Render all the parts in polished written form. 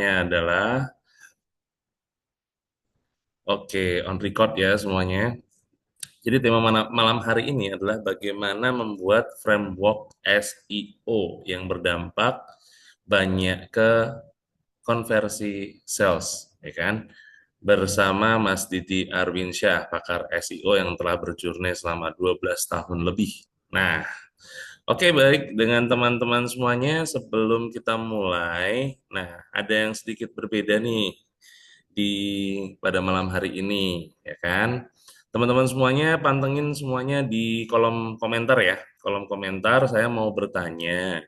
Adalah oke, on record ya semuanya. Jadi tema malam hari ini adalah bagaimana membuat framework SEO yang berdampak banyak ke konversi sales, ya kan? Bersama Mas Didi Arwinsyah, pakar SEO yang telah berjurnalis selama 12 tahun lebih. Nah, oke, baik, dengan teman-teman semuanya sebelum kita mulai, nah ada yang sedikit berbeda nih di pada malam hari ini, ya kan? Teman-teman semuanya pantengin semuanya di kolom komentar ya. Kolom komentar saya mau bertanya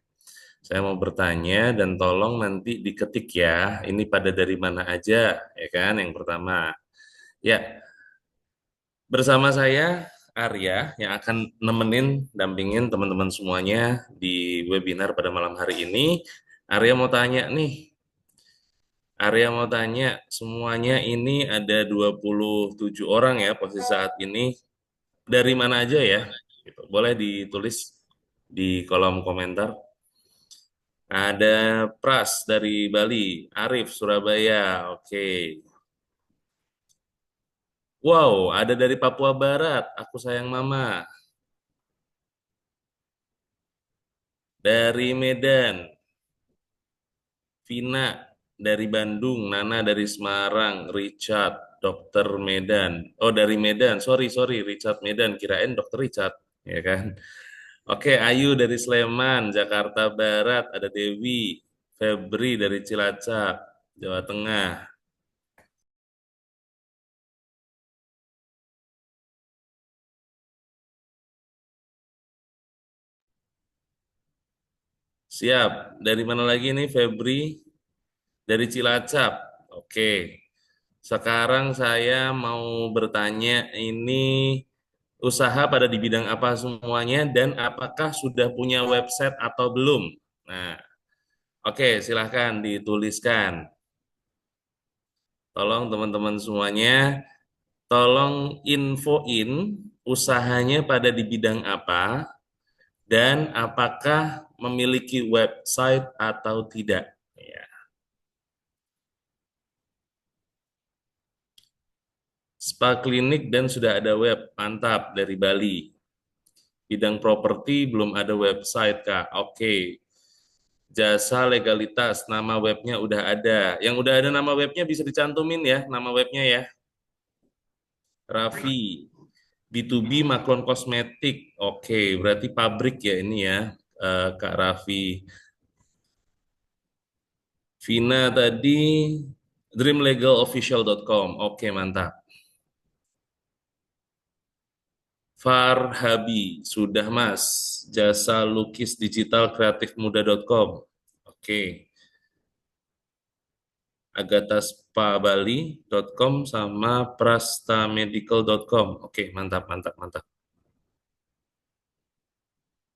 dan tolong nanti diketik ya. Ini pada dari mana aja, ya kan? Yang pertama. Ya, bersama saya Arya yang akan dampingin teman-teman semuanya di webinar pada malam hari ini. Arya mau tanya nih, Arya mau tanya, semuanya ini ada 27 orang ya posisi saat ini. Dari mana aja ya? Gitu. Boleh ditulis di kolom komentar. Ada Pras dari Bali, Arif Surabaya, oke. Wow, ada dari Papua Barat, aku sayang mama. Dari Medan, Vina dari Bandung, Nana dari Semarang, Richard, Dokter Medan. Oh, dari Medan. Sorry, sorry, Richard Medan. Kirain Dokter Richard, ya kan? Oke, Ayu dari Sleman, Jakarta Barat. Ada Dewi, Febri dari Cilacap, Jawa Tengah. Siap. Dari mana lagi nih, Febri? Dari Cilacap. Oke. Sekarang saya mau bertanya ini usaha pada di bidang apa semuanya dan apakah sudah punya website atau belum? Nah, oke, silahkan dituliskan. Tolong teman-teman semuanya, tolong infoin usahanya pada di bidang apa dan apakah memiliki website atau tidak. Ya. Spa klinik dan sudah ada web, mantap dari Bali. Bidang properti belum ada website, Kak. Oke. Jasa legalitas, nama webnya udah ada. Yang udah ada nama webnya bisa dicantumin ya, nama webnya ya. Raffi, B2B Maklon Kosmetik. Oke, berarti pabrik ya ini ya, Kak Raffi. Vina tadi, dreamlegalofficial.com. Oke, mantap. Farhabi, sudah Mas. Jasa lukis digital kreatifmuda.com. Oke. agataspa.bali.com sama prastamedical.com. Oke, mantap, mantap, mantap.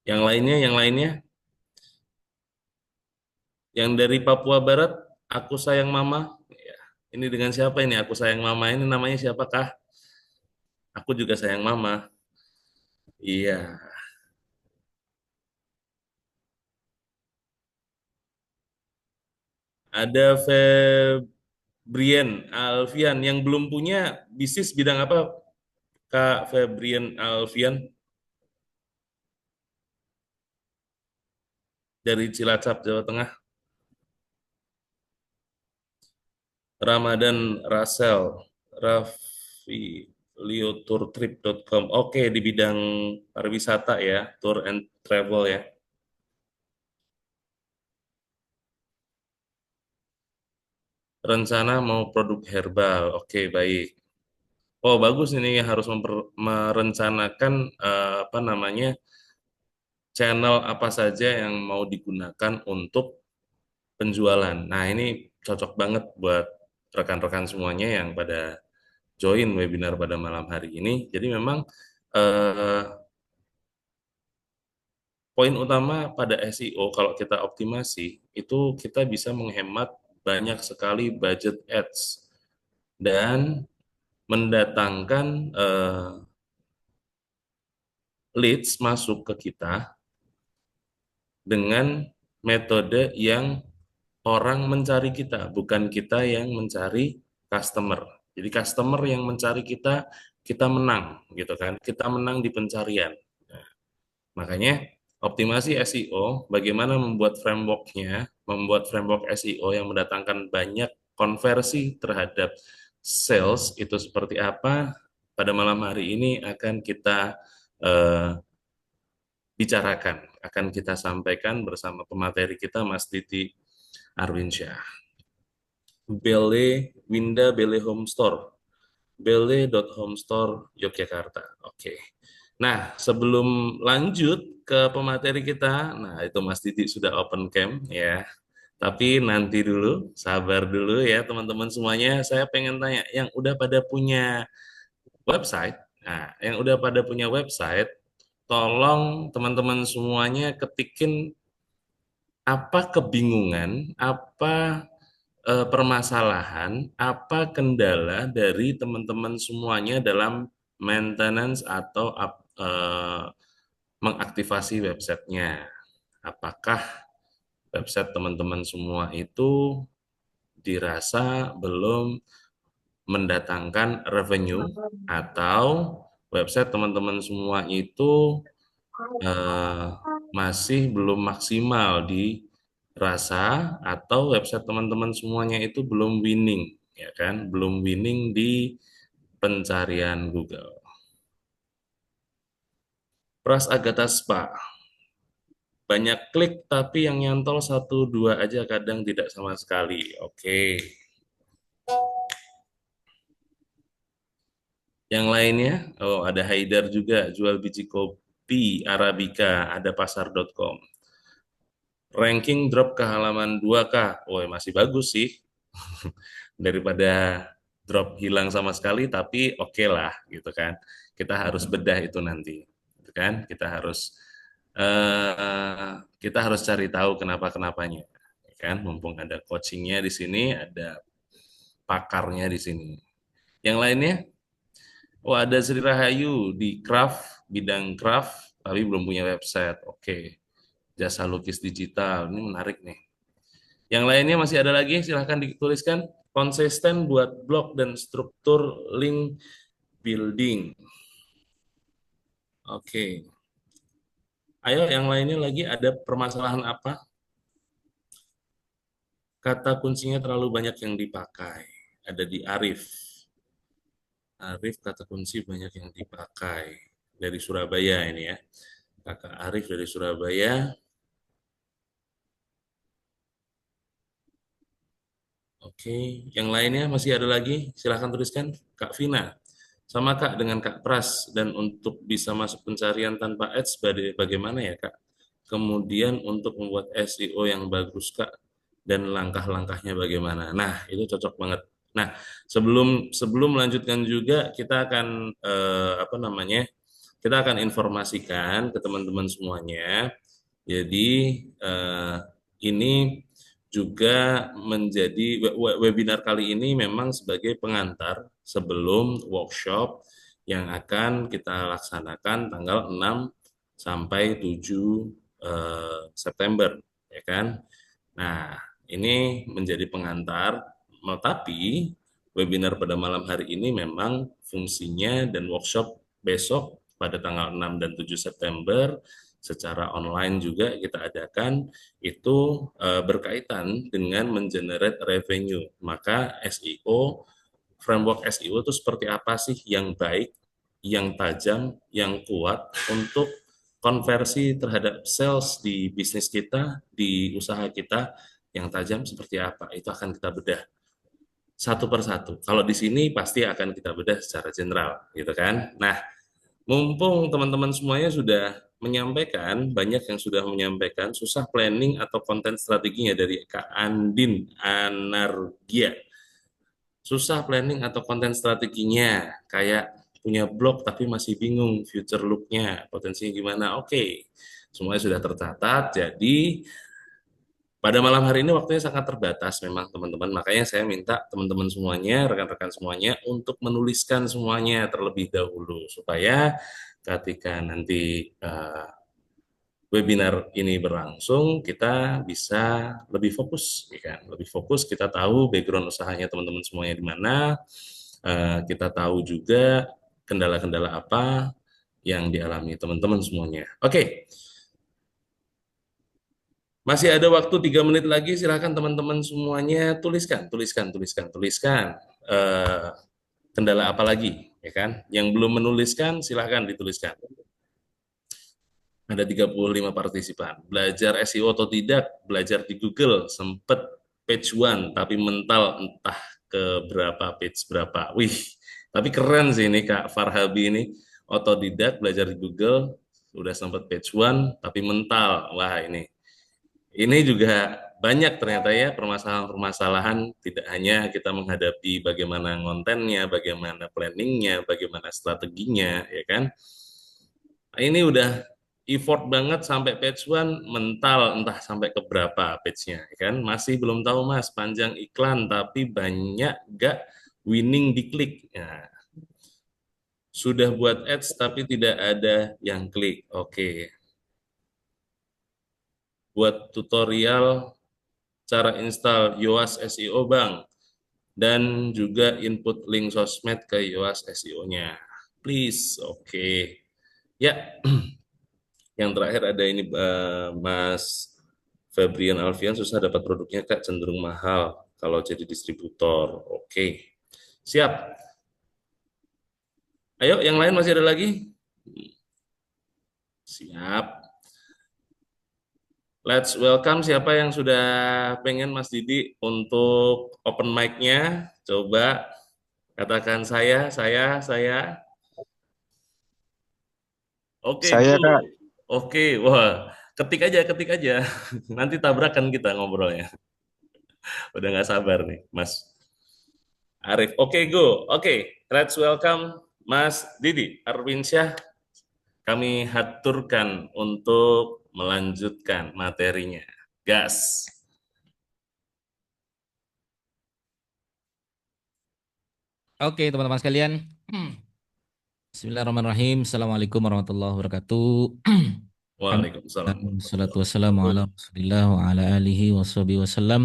Yang lainnya, yang dari Papua Barat, aku sayang mama. Ya, ini dengan siapa ini? Aku sayang mama ini namanya siapakah? Aku juga sayang mama. Iya, ada Febrian Alfian yang belum punya bisnis bidang apa, Kak Febrian Alfian dari Cilacap, Jawa Tengah. Ramadan Rasel, Raffi, Liotourtrip.com. Oke, di bidang pariwisata ya, tour and travel ya. Rencana mau produk herbal. Oke, baik. Oh, bagus ini harus merencanakan apa namanya channel apa saja yang mau digunakan untuk penjualan. Nah, ini cocok banget buat rekan-rekan semuanya yang pada join webinar pada malam hari ini. Jadi memang eh, poin utama pada SEO kalau kita optimasi itu kita bisa menghemat banyak sekali budget ads dan mendatangkan leads masuk ke kita dengan metode yang orang mencari kita, bukan kita yang mencari customer. Jadi customer yang mencari kita, kita menang gitu kan. Kita menang di pencarian. Nah, makanya optimasi SEO, bagaimana membuat frameworknya, membuat framework SEO yang mendatangkan banyak konversi terhadap sales itu seperti apa? Pada malam hari ini akan kita eh, bicarakan, akan kita sampaikan bersama pemateri kita Mas Didi Arwinsyah. Bele Winda Bele Home Store, bele.homestore Yogyakarta. Oke. Nah, sebelum lanjut ke pemateri kita, nah itu Mas Didi sudah open cam ya. Tapi nanti dulu, sabar dulu ya teman-teman semuanya. Saya pengen tanya, yang udah pada punya website, nah yang udah pada punya website, tolong teman-teman semuanya ketikin apa kebingungan, apa permasalahan, apa kendala dari teman-teman semuanya dalam maintenance atau mengaktifasi websitenya. Apakah website teman-teman semua itu dirasa belum mendatangkan revenue atau website teman-teman semua itu eh, masih belum maksimal dirasa atau website teman-teman semuanya itu belum winning, ya kan? Belum winning di pencarian Google. Pras Agatha Spa, banyak klik tapi yang nyantol satu dua aja kadang tidak sama sekali. Oke. Yang lainnya, oh ada Haidar juga jual biji kopi Arabica, ada pasar.com. Ranking drop ke halaman 2K. Oh, masih bagus sih. Daripada drop hilang sama sekali, tapi oke lah gitu kan. Kita harus bedah itu nanti. Gitu kan? Kita harus cari tahu kenapa-kenapanya. Ya kan? Mumpung ada coachingnya di sini, ada pakarnya di sini. Yang lainnya, oh ada Sri Rahayu di craft, bidang craft, tapi belum punya website. Oke, jasa lukis digital, ini menarik nih. Yang lainnya masih ada lagi, silahkan dituliskan. Konsisten buat blog dan struktur link building. Oke, ayo yang lainnya lagi ada permasalahan apa? Kata kuncinya terlalu banyak yang dipakai. Ada di Arif. Arif kata kunci banyak yang dipakai. Dari Surabaya ini ya. Kakak Arif dari Surabaya. Oke, yang lainnya masih ada lagi? Silahkan tuliskan. Kak Vina, sama Kak dengan Kak Pras. Dan untuk bisa masuk pencarian tanpa ads, bagaimana ya Kak? Kemudian untuk membuat SEO yang bagus Kak, dan langkah-langkahnya bagaimana? Nah, itu cocok banget. Nah, sebelum sebelum melanjutkan juga, kita akan apa namanya? Kita akan informasikan ke teman-teman semuanya. Jadi ini juga menjadi webinar kali ini memang sebagai pengantar sebelum workshop yang akan kita laksanakan tanggal 6 sampai 7 September, ya kan? Nah, ini menjadi pengantar, tapi webinar pada malam hari ini memang fungsinya dan workshop besok pada tanggal 6 dan 7 September secara online juga kita adakan itu berkaitan dengan mengenerate revenue. Maka SEO, framework SEO itu seperti apa sih yang baik, yang tajam, yang kuat untuk konversi terhadap sales di bisnis kita, di usaha kita yang tajam seperti apa. Itu akan kita bedah satu per satu. Kalau di sini pasti akan kita bedah secara general, gitu kan. Nah, mumpung teman-teman semuanya sudah menyampaikan, banyak yang sudah menyampaikan susah planning atau konten strateginya dari Kak Andin Anargia. Susah planning atau konten strateginya, kayak punya blog tapi masih bingung future look-nya, potensinya gimana. Oke, semuanya sudah tercatat, jadi pada malam hari ini waktunya sangat terbatas memang teman-teman, makanya saya minta teman-teman semuanya, rekan-rekan semuanya untuk menuliskan semuanya terlebih dahulu supaya ketika nanti webinar ini berlangsung, kita bisa lebih fokus, ya kan? Lebih fokus, kita tahu background usahanya teman-teman semuanya di mana, kita tahu juga kendala-kendala apa yang dialami teman-teman semuanya. Oke, masih ada waktu 3 menit lagi, silahkan teman-teman semuanya tuliskan, tuliskan, tuliskan, tuliskan. Eh, Kendala apa lagi, ya kan? Yang belum menuliskan, silahkan dituliskan. Ada 35 partisipan. Belajar SEO atau tidak, belajar di Google, sempet page one, tapi mental entah ke berapa page berapa. Wih, tapi keren sih ini Kak Farhabi ini. Otodidak, belajar di Google, udah sempet page one, tapi mental. Wah ini. Ini juga banyak ternyata ya permasalahan-permasalahan, tidak hanya kita menghadapi bagaimana kontennya, bagaimana planningnya, bagaimana strateginya, ya kan? Ini udah effort banget sampai page one, mental entah sampai ke berapa page-nya, ya kan? Masih belum tahu Mas, panjang iklan tapi banyak gak winning di klik. Nah, sudah buat ads tapi tidak ada yang klik. Oke, buat tutorial cara install Yoast SEO Bang, dan juga input link sosmed ke Yoast SEO-nya. Please, oke. Ya, yang terakhir ada ini Mas Febrian Alfian, susah dapat produknya Kak, cenderung mahal kalau jadi distributor. Oke. Siap. Ayo, yang lain masih ada lagi? Siap. Let's welcome siapa yang sudah pengen Mas Didi untuk open mic-nya. Coba katakan saya. Oke, Saya go. Kak, Oke, wah, ketik aja. Nanti tabrakan kita ngobrolnya. Udah nggak sabar nih, Mas Arif. Oke, go. Oke, let's welcome Mas Didi Arwinsyah. Kami haturkan untuk melanjutkan materinya. Gas. oke teman-teman sekalian. Bismillahirrahmanirrahim. Assalamualaikum warahmatullahi wabarakatuh. Waalaikumsalam Alhamdulillah, warahmatullahi wassalatu wassalamu wabarakatuh. ala Rasulillah wa ala alihi washabihi wasallam.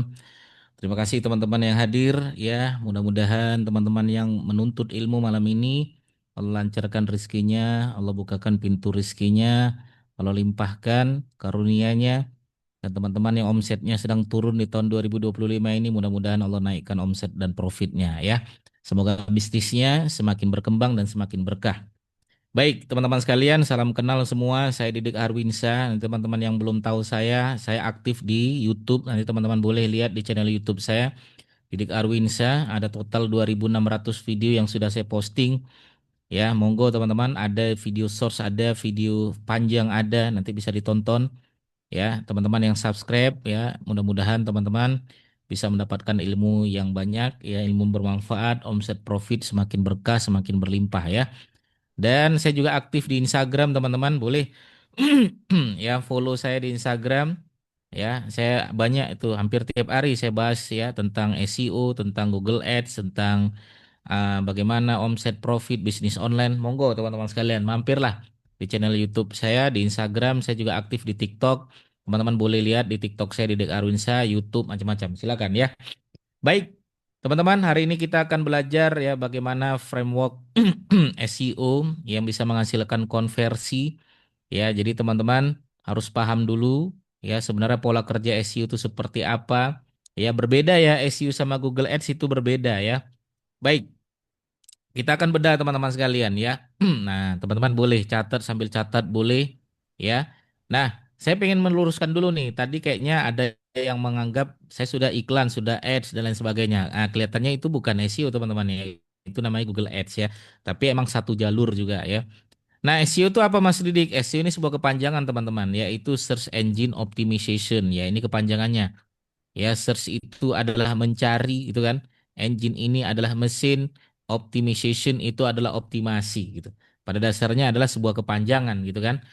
Terima kasih teman-teman yang hadir ya. Mudah-mudahan teman-teman yang menuntut ilmu malam ini Allah lancarkan rezekinya, Allah bukakan pintu rezekinya, Allah limpahkan karunia-Nya. Dan teman-teman yang omsetnya sedang turun di tahun 2025 ini mudah-mudahan Allah naikkan omset dan profitnya ya. Semoga bisnisnya semakin berkembang dan semakin berkah. Baik, teman-teman sekalian, salam kenal semua. Saya Didik Arwinsa. Nanti teman-teman yang belum tahu saya aktif di YouTube. Nanti teman-teman boleh lihat di channel YouTube saya, Didik Arwinsa. Ada total 2.600 video yang sudah saya posting. Ya, monggo teman-teman, ada video source, ada video panjang ada, nanti bisa ditonton. Ya, teman-teman yang subscribe ya, mudah-mudahan teman-teman bisa mendapatkan ilmu yang banyak ya, ilmu bermanfaat, omset profit semakin berkah, semakin berlimpah ya. Dan saya juga aktif di Instagram, teman-teman. Boleh ya follow saya di Instagram. Ya, saya banyak itu hampir tiap hari saya bahas ya tentang SEO, tentang Google Ads, tentang bagaimana omset profit bisnis online. Monggo teman-teman sekalian, mampirlah di channel YouTube saya, di Instagram, saya juga aktif di TikTok. Teman-teman boleh lihat di TikTok saya di Dek Arwinsa, YouTube macam-macam. Silakan ya. Baik, teman-teman, hari ini kita akan belajar ya bagaimana framework SEO yang bisa menghasilkan konversi. Ya, jadi teman-teman harus paham dulu ya sebenarnya pola kerja SEO itu seperti apa. Ya, berbeda ya SEO sama Google Ads itu berbeda ya. Baik, kita akan bedah teman-teman sekalian ya. Nah, teman-teman boleh catat sambil catat boleh ya. Nah, saya pengen meluruskan dulu nih. Tadi kayaknya ada yang menganggap saya sudah iklan, sudah ads dan lain sebagainya. Nah, kelihatannya itu bukan SEO teman-teman ya. Itu namanya Google Ads ya. Tapi emang satu jalur juga ya. Nah, SEO itu apa Mas Didik? SEO ini sebuah kepanjangan teman-teman, yaitu Search Engine Optimization ya. Ini kepanjangannya. Ya, search itu adalah mencari gitu kan. Engine ini adalah mesin, optimization itu adalah optimasi gitu. Pada dasarnya adalah sebuah kepanjangan gitu kan.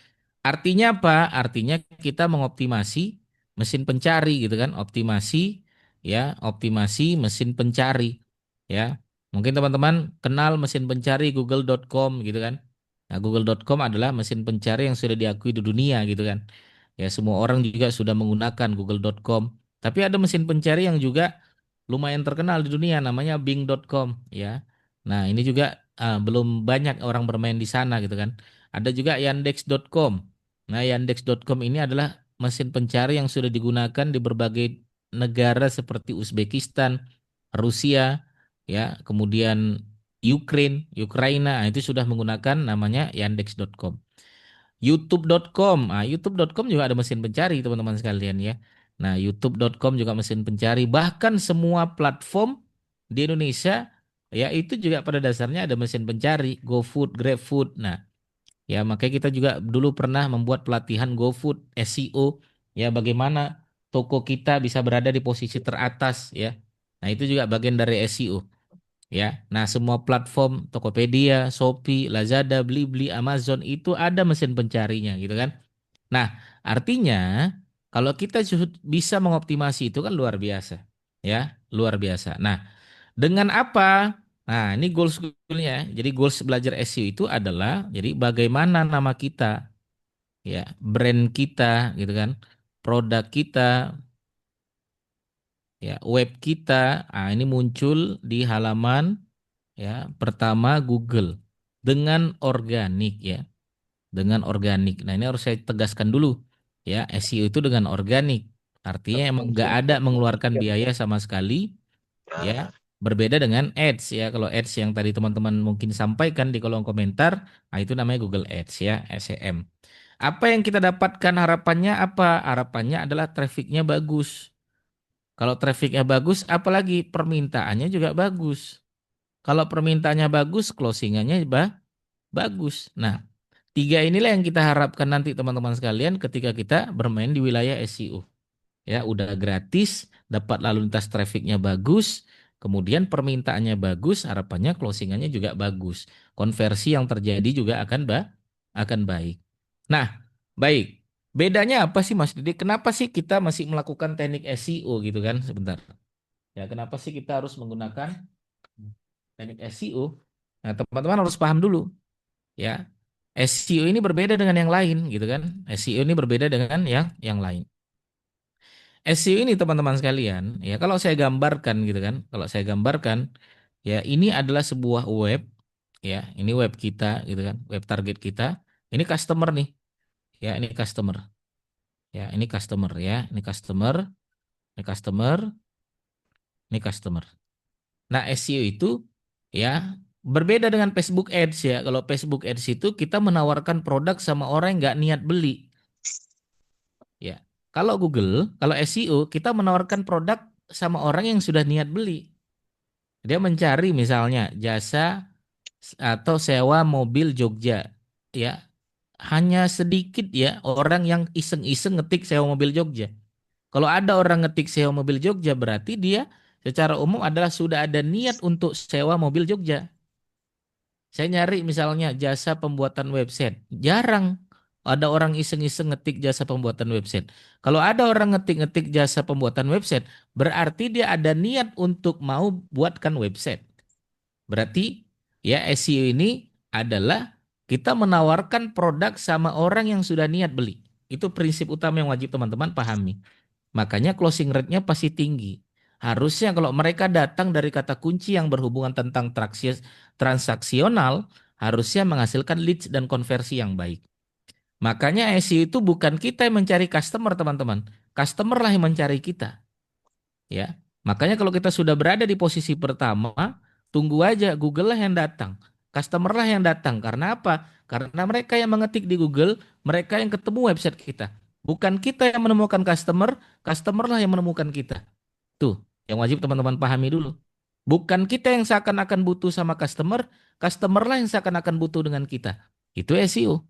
Artinya apa? Artinya kita mengoptimasi mesin pencari gitu kan. Optimasi ya, optimasi mesin pencari ya. Mungkin teman-teman kenal mesin pencari google.com gitu kan. Nah, google.com adalah mesin pencari yang sudah diakui di dunia gitu kan. Ya, semua orang juga sudah menggunakan google.com. Tapi ada mesin pencari yang juga lumayan terkenal di dunia namanya bing.com ya. Nah, ini juga belum banyak orang bermain di sana gitu kan. Ada juga yandex.com. Nah, yandex.com ini adalah mesin pencari yang sudah digunakan di berbagai negara seperti Uzbekistan, Rusia, ya, kemudian Ukraina, nah, itu sudah menggunakan namanya yandex.com. YouTube.com. Nah, YouTube.com juga ada mesin pencari teman-teman sekalian ya. Nah, YouTube.com juga mesin pencari. Bahkan semua platform di Indonesia ya itu juga pada dasarnya ada mesin pencari. GoFood, GrabFood. Nah, ya makanya kita juga dulu pernah membuat pelatihan GoFood SEO ya bagaimana toko kita bisa berada di posisi teratas ya. Nah, itu juga bagian dari SEO ya. Nah, semua platform Tokopedia, Shopee, Lazada, Blibli, Amazon itu ada mesin pencarinya gitu kan. Nah, artinya kalau kita bisa mengoptimasi itu kan luar biasa ya, luar biasa. Nah, dengan apa? Nah, ini goals-goalnya. Jadi goals belajar SEO itu adalah jadi bagaimana nama kita ya, brand kita gitu kan, produk kita ya, web kita. Ah, ini muncul di halaman ya pertama Google dengan organik ya, dengan organik. Nah, ini harus saya tegaskan dulu ya, SEO itu dengan organik, artinya emang nggak ada mengeluarkan biaya sama sekali ya, berbeda dengan ads ya. Kalau ads yang tadi teman-teman mungkin sampaikan di kolom komentar, nah itu namanya Google Ads ya, SEM. Apa yang kita dapatkan, harapannya apa? Harapannya adalah trafficnya bagus. Kalau trafficnya bagus, apalagi permintaannya juga bagus. Kalau permintaannya bagus, closingannya bagus. Nah, tiga inilah yang kita harapkan nanti teman-teman sekalian ketika kita bermain di wilayah SEO. Ya, udah gratis, dapat lalu lintas trafficnya bagus, kemudian permintaannya bagus, harapannya closingannya juga bagus. Konversi yang terjadi juga akan baik. Nah, baik. Bedanya apa sih Mas Didi? Kenapa sih kita masih melakukan teknik SEO gitu kan? Sebentar. Ya, kenapa sih kita harus menggunakan teknik SEO? Nah, teman-teman harus paham dulu ya. SEO ini berbeda dengan yang lain gitu kan. SEO ini berbeda dengan yang lain. SEO ini teman-teman sekalian, ya kalau saya gambarkan gitu kan, kalau saya gambarkan, ya ini adalah sebuah web, ya ini web kita gitu kan, web target kita, ini customer nih, ya ini customer, ya ini customer ya, ini customer, ini customer, ini customer. Nah SEO itu ya berbeda dengan Facebook Ads ya, kalau Facebook Ads itu kita menawarkan produk sama orang yang nggak niat beli, ya. Kalau Google, kalau SEO kita menawarkan produk sama orang yang sudah niat beli. Dia mencari misalnya jasa atau sewa mobil Jogja. Ya, hanya sedikit ya orang yang iseng-iseng ngetik sewa mobil Jogja. Kalau ada orang ngetik sewa mobil Jogja berarti dia secara umum adalah sudah ada niat untuk sewa mobil Jogja. Saya nyari misalnya jasa pembuatan website. Jarang ada orang iseng-iseng ngetik jasa pembuatan website. Kalau ada orang ngetik-ngetik jasa pembuatan website, berarti dia ada niat untuk mau buatkan website. Berarti ya SEO ini adalah kita menawarkan produk sama orang yang sudah niat beli. Itu prinsip utama yang wajib teman-teman pahami. Makanya closing rate-nya pasti tinggi. Harusnya kalau mereka datang dari kata kunci yang berhubungan tentang transaksional, harusnya menghasilkan leads dan konversi yang baik. Makanya SEO itu bukan kita yang mencari customer, teman-teman. Customer lah yang mencari kita. Ya, makanya kalau kita sudah berada di posisi pertama, tunggu aja Google lah yang datang, customer lah yang datang. Karena apa? Karena mereka yang mengetik di Google, mereka yang ketemu website kita. Bukan kita yang menemukan customer, customer lah yang menemukan kita. Tuh, yang wajib teman-teman pahami dulu. Bukan kita yang seakan-akan butuh sama customer, customer lah yang seakan-akan butuh dengan kita. Itu SEO.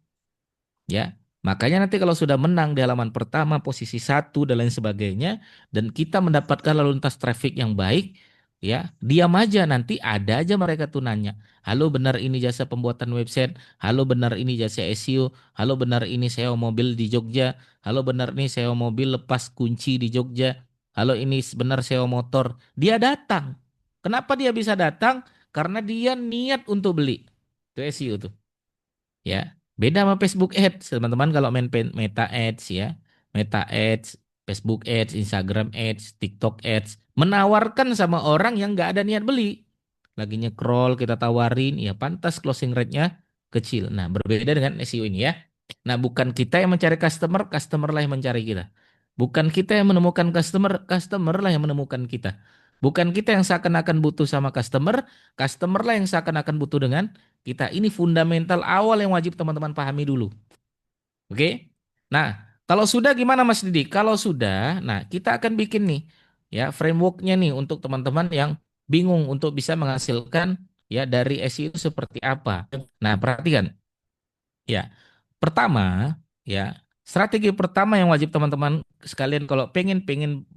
Ya, makanya nanti kalau sudah menang di halaman pertama, posisi satu dan lain sebagainya, dan kita mendapatkan lalu lintas traffic yang baik, ya, diam aja nanti ada aja mereka tuh nanya, halo benar ini jasa pembuatan website, halo benar ini jasa SEO, halo benar ini sewa mobil di Jogja, halo benar ini sewa mobil lepas kunci di Jogja, halo ini benar sewa motor. Dia datang. Kenapa dia bisa datang? Karena dia niat untuk beli. Itu SEO tuh. Ya, beda sama Facebook Ads, teman-teman kalau main Meta Ads ya. Meta Ads, Facebook Ads, Instagram Ads, TikTok Ads, menawarkan sama orang yang nggak ada niat beli. Lagi nge-scroll kita tawarin, ya pantas closing rate-nya kecil. Nah, berbeda dengan SEO ini ya. Nah, bukan kita yang mencari customer, customer lah yang mencari kita. Bukan kita yang menemukan customer, customer lah yang menemukan kita. Bukan kita yang seakan-akan butuh sama customer, customer lah yang seakan-akan butuh dengan kita. Ini fundamental awal yang wajib teman-teman pahami dulu. Oke? Nah, kalau sudah gimana Mas Didi? Kalau sudah, nah kita akan bikin nih ya frameworknya nih untuk teman-teman yang bingung untuk bisa menghasilkan ya dari SEO seperti apa. Nah, perhatikan ya. Pertama, ya, strategi pertama yang wajib teman-teman sekalian kalau pengen pengen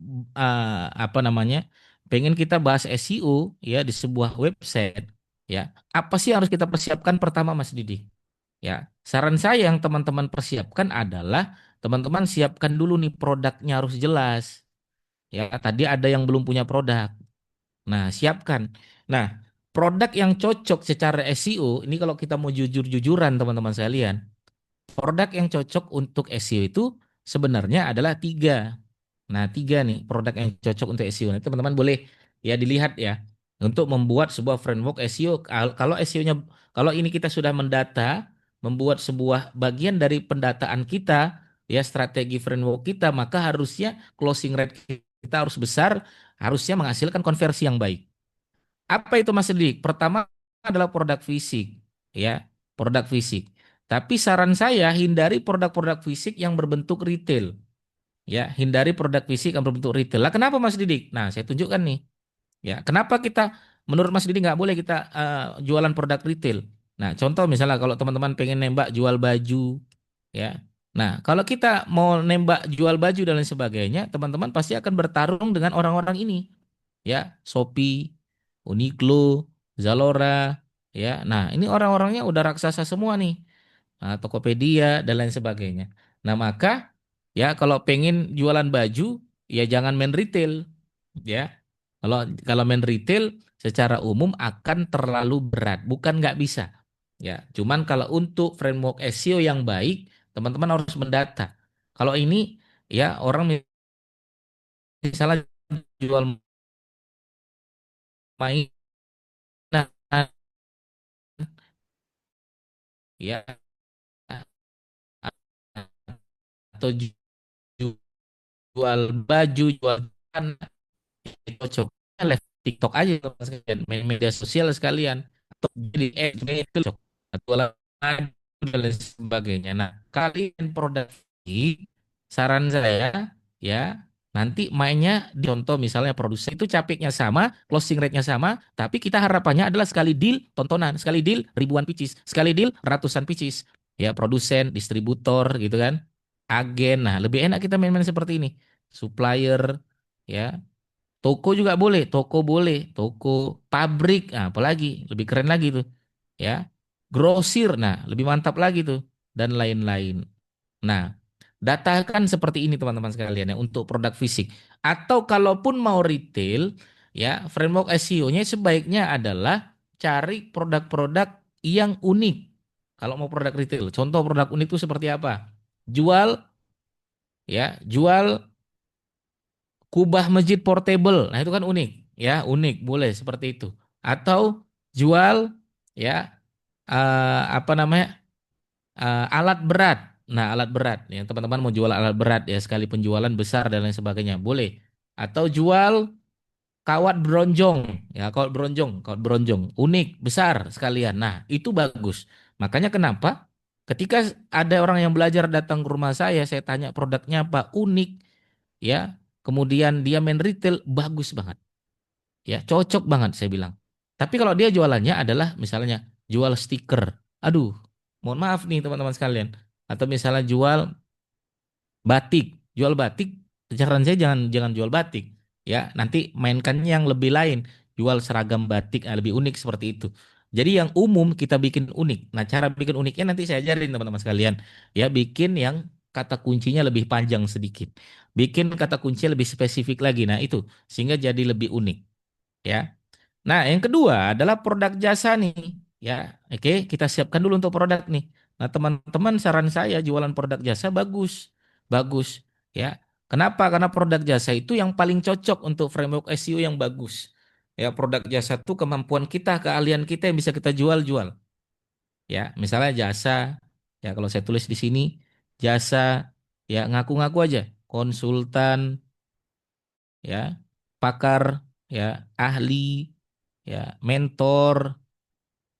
apa namanya? Pengen kita bahas SEO ya di sebuah website, ya. Apa sih yang harus kita persiapkan pertama Mas Didi? Ya, saran saya yang teman-teman persiapkan adalah teman-teman siapkan dulu nih produknya harus jelas. Ya, tadi ada yang belum punya produk. Nah, siapkan. Nah, produk yang cocok secara SEO, ini kalau kita mau jujur-jujuran teman-teman sekalian, produk yang cocok untuk SEO itu sebenarnya adalah tiga. Nah, tiga nih produk yang cocok untuk SEO. Nah, teman-teman boleh ya dilihat ya untuk membuat sebuah framework SEO. Kalau SEO-nya, kalau ini kita sudah mendata, membuat sebuah bagian dari pendataan kita, ya strategi framework kita, maka harusnya closing rate kita harus besar, harusnya menghasilkan konversi yang baik. Apa itu Mas Dik? Pertama adalah produk fisik, ya, produk fisik. Tapi saran saya hindari produk-produk fisik yang berbentuk retail. Ya, hindari produk fisik yang berbentuk retail. Lah kenapa Mas Didik? Nah, saya tunjukkan nih. Ya, kenapa kita menurut Mas Didik nggak boleh kita jualan produk retail? Nah, contoh misalnya kalau teman-teman pengen nembak jual baju, ya. Nah, kalau kita mau nembak jual baju dan lain sebagainya, teman-teman pasti akan bertarung dengan orang-orang ini, ya, Shopee, Uniqlo, Zalora, ya. Nah, ini orang-orangnya udah raksasa semua nih. Tokopedia dan lain sebagainya. Nah, maka ya kalau pengen jualan baju ya jangan main retail ya. Kalau kalau main retail secara umum akan terlalu berat, bukan nggak bisa. Ya, cuman kalau untuk framework SEO yang baik, teman-teman harus mendata. Kalau ini ya orang misalnya jual mainan ya atau jual baju, jual cocok live TikTok aja Mas, sekalian main media sosial sekalian atau jadi itu cocok atau lain dan lain sebagainya. Nah, kalian produk ini saran saya ya nanti mainnya di contoh misalnya produsen itu capeknya sama, closing rate-nya sama, tapi kita harapannya adalah sekali deal tontonan, sekali deal ribuan pieces, sekali deal ratusan pieces. Ya, produsen, distributor gitu kan. Agen. Nah, lebih enak kita main-main seperti ini. Supplier ya. Toko juga boleh, toko pabrik, nah, apalagi lebih keren lagi tuh, ya. Grosir, nah lebih mantap lagi tuh, dan lain-lain. Nah, datakan seperti ini teman-teman sekalian ya untuk produk fisik. Atau kalaupun mau retail, ya framework SEO-nya sebaiknya adalah cari produk-produk yang unik. Kalau mau produk retail, contoh produk unik itu seperti apa? Jual, ya, jual kubah masjid portable. Nah, itu kan unik, ya, unik, boleh seperti itu. Atau jual ya apa namanya? Alat berat. Nah, alat berat yang teman-teman mau jual alat berat ya sekali penjualan besar dan lain sebagainya, boleh. Atau jual kawat bronjong, ya, kawat bronjong, unik, besar sekalian. Nah, itu bagus. Makanya kenapa ketika ada orang yang belajar datang ke rumah saya tanya produknya apa, unik, ya. Kemudian dia main retail bagus banget. Ya, cocok banget saya bilang. Tapi kalau dia jualannya adalah misalnya jual stiker. Aduh, mohon maaf nih teman-teman sekalian. Atau misalnya jual batik, jual batik, saran saya jangan jangan jual batik. Ya, nanti mainkannya yang lebih lain, jual seragam batik lebih unik seperti itu. Jadi yang umum kita bikin unik. Nah, cara bikin uniknya nanti saya ajarin teman-teman sekalian. Ya, bikin yang kata kuncinya lebih panjang sedikit. Bikin kata kuncinya lebih spesifik lagi. Nah, itu sehingga jadi lebih unik, ya. Nah, yang kedua adalah produk jasa nih. Ya, oke, kita siapkan dulu untuk produk nih. Nah, teman-teman saran saya jualan produk jasa bagus. Bagus. Ya. Kenapa? Karena produk jasa itu yang paling cocok untuk framework SEO yang bagus. Ya, produk jasa itu kemampuan kita, keahlian kita yang bisa kita jual-jual. Ya, misalnya jasa, ya kalau saya tulis di sini, jasa, ya ngaku-ngaku aja, konsultan, ya, pakar, ya, ahli, ya, mentor,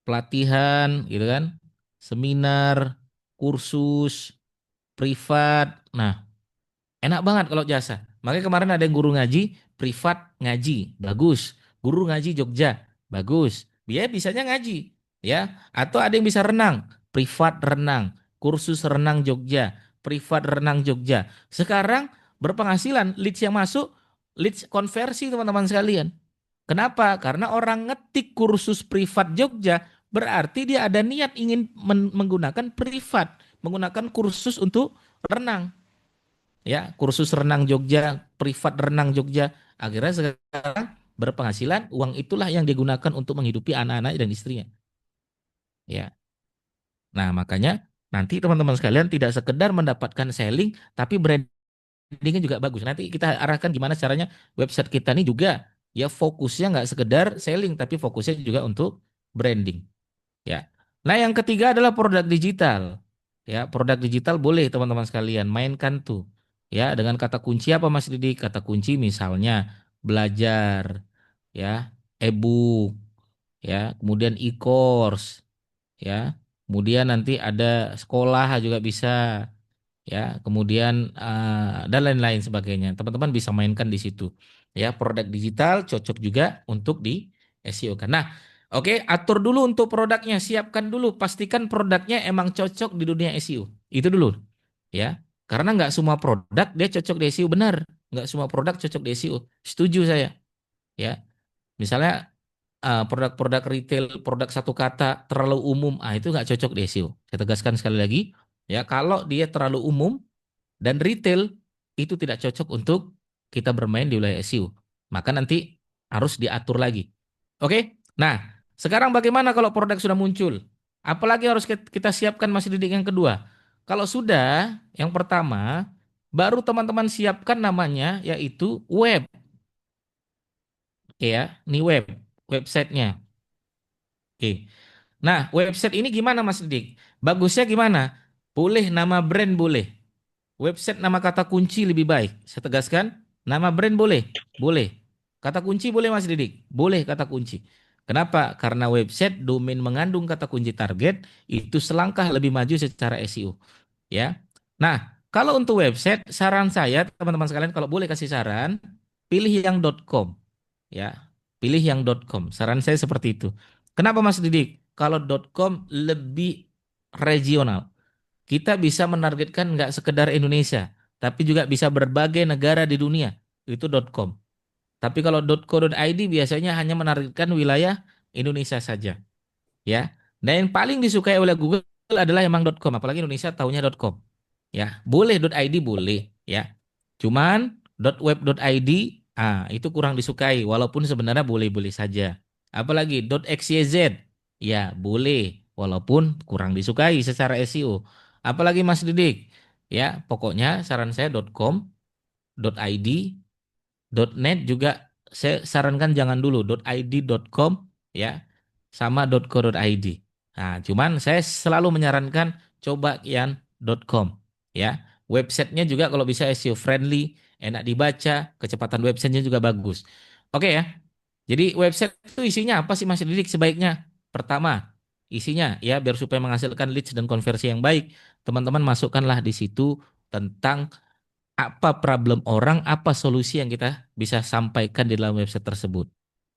pelatihan, gitu kan, seminar, kursus, privat. Nah, enak banget kalau jasa. Makanya kemarin ada yang guru ngaji, privat ngaji, bagus. Guru ngaji Jogja, bagus. Dia bisanya ngaji, ya. Atau ada yang bisa renang, privat renang, kursus renang Jogja, privat renang Jogja. Sekarang berpenghasilan, leads yang masuk, leads konversi teman-teman sekalian. Kenapa? Karena orang ngetik kursus privat Jogja, berarti dia ada niat ingin menggunakan privat, menggunakan kursus untuk renang. Ya, kursus renang Jogja, privat renang Jogja. Akhirnya sekarang berpenghasilan, uang itulah yang digunakan untuk menghidupi anak-anak dan istrinya. Ya. Nah, makanya nanti teman-teman sekalian tidak sekedar mendapatkan selling, tapi brandingnya juga bagus. Nanti kita arahkan gimana caranya website kita ini juga ya fokusnya nggak sekedar selling, tapi fokusnya juga untuk branding. Ya. Nah, yang ketiga adalah produk digital. Ya, produk digital boleh teman-teman sekalian mainkan tuh. Ya, dengan kata kunci apa Mas Didi? Kata kunci misalnya belajar, ya, e-book, ya, kemudian e-course, ya. Kemudian nanti ada sekolah juga bisa, ya. Kemudian dan lain-lain sebagainya. Teman-teman bisa mainkan di situ. Ya, produk digital cocok juga untuk di SEO kan. Nah, oke, atur dulu untuk produknya, siapkan dulu, pastikan produknya emang cocok di dunia SEO. Itu dulu, ya. Karena nggak semua produk dia cocok di SEO benar, nggak semua produk cocok di SEO. Setuju saya, ya. Misalnya produk-produk retail, produk satu kata terlalu umum, itu nggak cocok di SEO. Saya tegaskan sekali lagi, ya. Kalau dia terlalu umum dan retail itu tidak cocok untuk kita bermain di wilayah SEO. Maka nanti harus diatur lagi. Oke? Nah, sekarang bagaimana kalau produk sudah muncul? Apalagi harus kita siapkan Mas Didik yang kedua. Kalau sudah, yang pertama, baru teman-teman siapkan namanya yaitu web. Oke ya, ini web, websitenya. Oke. Nah, website ini gimana Mas Didik? Bagusnya gimana? Boleh nama brand boleh. Website nama kata kunci lebih baik. Saya tegaskan, nama brand boleh, boleh. Kata kunci boleh Mas Didik, boleh kata kunci. Kenapa? Karena website domain mengandung kata kunci target itu selangkah lebih maju secara SEO, ya. Nah, kalau untuk website, saran saya teman-teman sekalian kalau boleh kasih saran, pilih yang .com, ya. Pilih yang .com. Saran saya seperti itu. Kenapa Mas Didik? Kalau .com lebih regional. Kita bisa menargetkan nggak sekedar Indonesia, tapi juga bisa berbagai negara di dunia. Itu .com. Tapi kalau .co.id biasanya hanya menargetkan wilayah Indonesia saja, ya. Dan yang paling disukai oleh Google adalah emang .com, apalagi Indonesia tahunya .com. Ya, boleh .id boleh, ya. Cuman .web.id itu kurang disukai walaupun sebenarnya boleh-boleh saja. Apalagi .xyz ya boleh walaupun kurang disukai secara SEO. Apalagi Mas Didik, ya, pokoknya saran saya .com, .id, .net juga saya sarankan jangan dulu. .id, .com, ya, sama .co.id. Nah, cuman saya selalu menyarankan coba yang .com, ya. Websitenya juga kalau bisa SEO friendly, enak dibaca, kecepatan websitenya juga bagus. Oke ya. Jadi website itu isinya apa sih Mas Didik sebaiknya? Pertama, isinya ya biar supaya menghasilkan leads dan konversi yang baik, teman-teman masukkanlah di situ tentang apa problem orang, apa solusi yang kita bisa sampaikan di dalam website tersebut.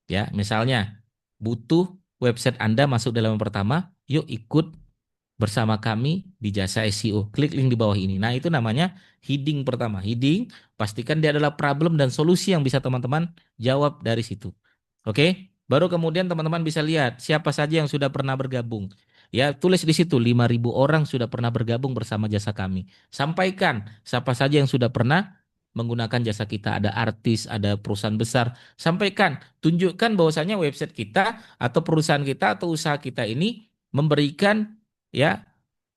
Ya, misalnya butuh website Anda masuk dalam yang pertama, yuk ikut bersama kami di jasa SEO. Klik link di bawah ini. Nah, itu namanya heading pertama. Heading, pastikan dia adalah problem dan solusi yang bisa teman-teman jawab dari situ. Oke? Baru kemudian teman-teman bisa lihat siapa saja yang sudah pernah bergabung. Ya, tulis di situ 5.000 orang sudah pernah bergabung bersama jasa kami. Sampaikan siapa saja yang sudah pernah menggunakan jasa kita. Ada artis, ada perusahaan besar. Sampaikan, tunjukkan bahwasanya website kita atau perusahaan kita atau usaha kita ini memberikan, ya,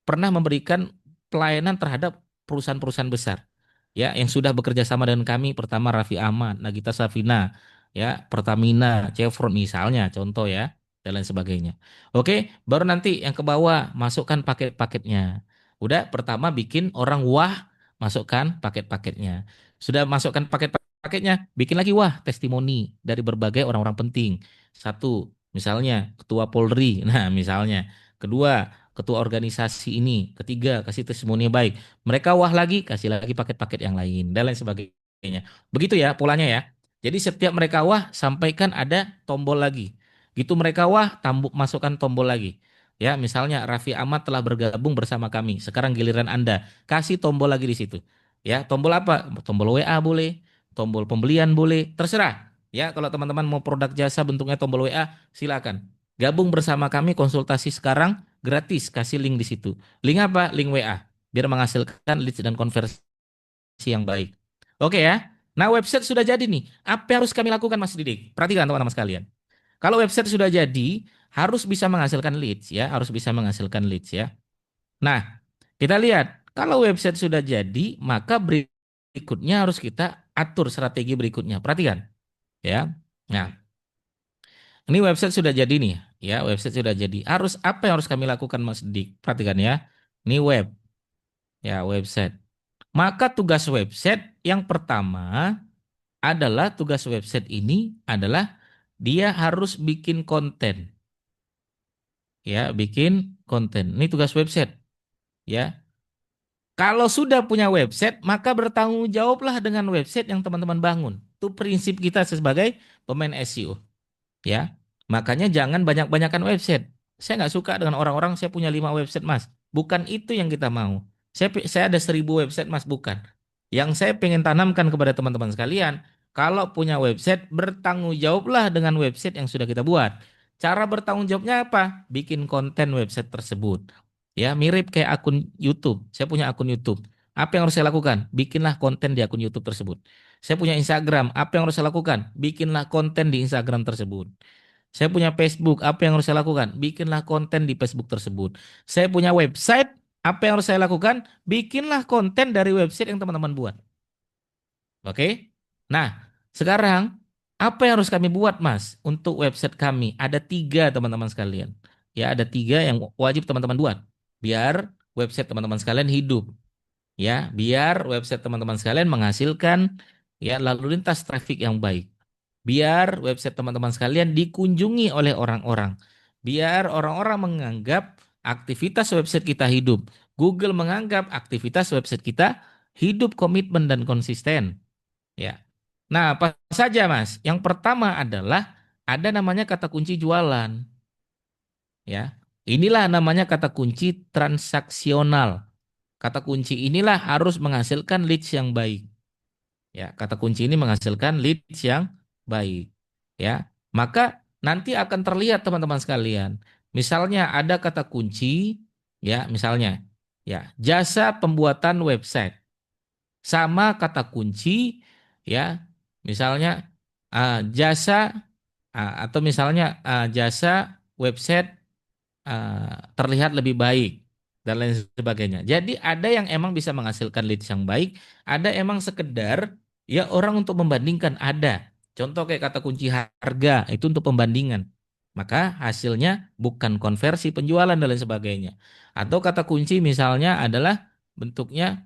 pernah memberikan pelayanan terhadap perusahaan-perusahaan besar. ya yang sudah bekerja sama dengan kami, pertama Raffi Ahmad, Nagita Slavina, ya Pertamina, Chevron misalnya, contoh ya, dan lain sebagainya. Oke, baru nanti yang ke bawah masukkan paket-paketnya. Udah, pertama bikin orang wah, masukkan paket-paketnya. Sudah masukkan paket-paketnya, bikin lagi wah testimoni dari berbagai orang-orang penting. Satu, misalnya Ketua Polri, nah misalnya. Kedua, ketua organisasi ini. Ketiga, kasih testimoni yang baik. Mereka wah lagi, kasih lagi paket-paket yang lain, dan lain sebagainya. Begitu ya polanya ya. Jadi setiap mereka wah, sampaikan ada tombol lagi. Gitu mereka wah, masukkan tombol lagi. Ya, misalnya Raffi Ahmad telah bergabung bersama kami. Sekarang giliran Anda. Kasih tombol lagi di situ. Ya, tombol apa? Tombol WA boleh, tombol pembelian boleh, terserah. Ya, kalau teman-teman mau produk jasa bentuknya tombol WA, silakan. Gabung bersama kami konsultasi sekarang gratis, kasih link di situ. Link apa? Link WA biar menghasilkan leads dan konversi yang baik. Oke ya. Nah, website sudah jadi nih. Apa yang harus kami lakukan Mas Didik? Perhatikan teman-teman sekalian. Kalau website sudah jadi, harus bisa menghasilkan leads ya, harus bisa menghasilkan leads ya. Nah, kita lihat kalau website sudah jadi, maka berikutnya harus kita atur strategi berikutnya. Perhatikan ya. Nah, ini website sudah jadi nih ya, website sudah jadi. Harus apa yang harus kami lakukan Mas Didik? Perhatikan ya. Ini web ya, website. Maka tugas website yang pertama adalah tugas website ini adalah dia harus bikin konten. Ya, bikin konten. Ini tugas website, ya. Kalau sudah punya website, maka bertanggung jawablah dengan website yang teman-teman bangun. Itu prinsip kita sebagai pemain SEO. Ya, makanya jangan banyak-banyakan website. Saya nggak suka dengan orang-orang saya punya 5 website mas. Bukan itu yang kita mau. Saya ada 1.000 website mas, bukan. Yang saya pengen tanamkan kepada teman-teman sekalian, kalau punya website bertanggung jawablah dengan website yang sudah kita buat. Cara bertanggung jawabnya apa? Bikin konten website tersebut. Ya, mirip kayak akun YouTube. Saya punya akun YouTube. Apa yang harus saya lakukan? Bikinlah konten di akun YouTube tersebut. Saya punya Instagram. Apa yang harus saya lakukan? Bikinlah konten di Instagram tersebut. Saya punya Facebook, apa yang harus saya lakukan? Bikinlah konten di Facebook tersebut. Saya punya website, apa yang harus saya lakukan? Bikinlah konten dari website yang teman-teman buat. Oke? Nah, sekarang apa yang harus kami buat, Mas, untuk website kami? Ada 3, teman-teman sekalian. Ya, ada 3 yang wajib teman-teman buat. Biar website teman-teman sekalian hidup. Ya, biar website teman-teman sekalian menghasilkan ya lalu lintas traffic yang baik. Biar website teman-teman sekalian dikunjungi oleh orang-orang. Biar orang-orang menganggap aktivitas website kita hidup. Google menganggap aktivitas website kita hidup, komitmen, dan konsisten. Ya. Nah, apa saja, Mas? Yang pertama adalah ada namanya kata kunci jualan. Ya. Inilah namanya kata kunci transaksional. Kata kunci inilah harus menghasilkan leads yang baik. Ya, kata kunci ini menghasilkan leads yang baik. Ya, maka nanti akan terlihat teman-teman sekalian. Misalnya ada kata kunci, ya, misalnya, ya, jasa pembuatan website sama kata kunci, ya, misalnya jasa atau misalnya jasa website terlihat lebih baik dan lain sebagainya. Jadi ada yang emang bisa menghasilkan leads yang baik, ada emang sekedar ya orang untuk membandingkan ada. Contoh kayak kata kunci harga itu untuk pembandingan. Maka hasilnya bukan konversi penjualan dan lain sebagainya. Atau kata kunci misalnya adalah bentuknya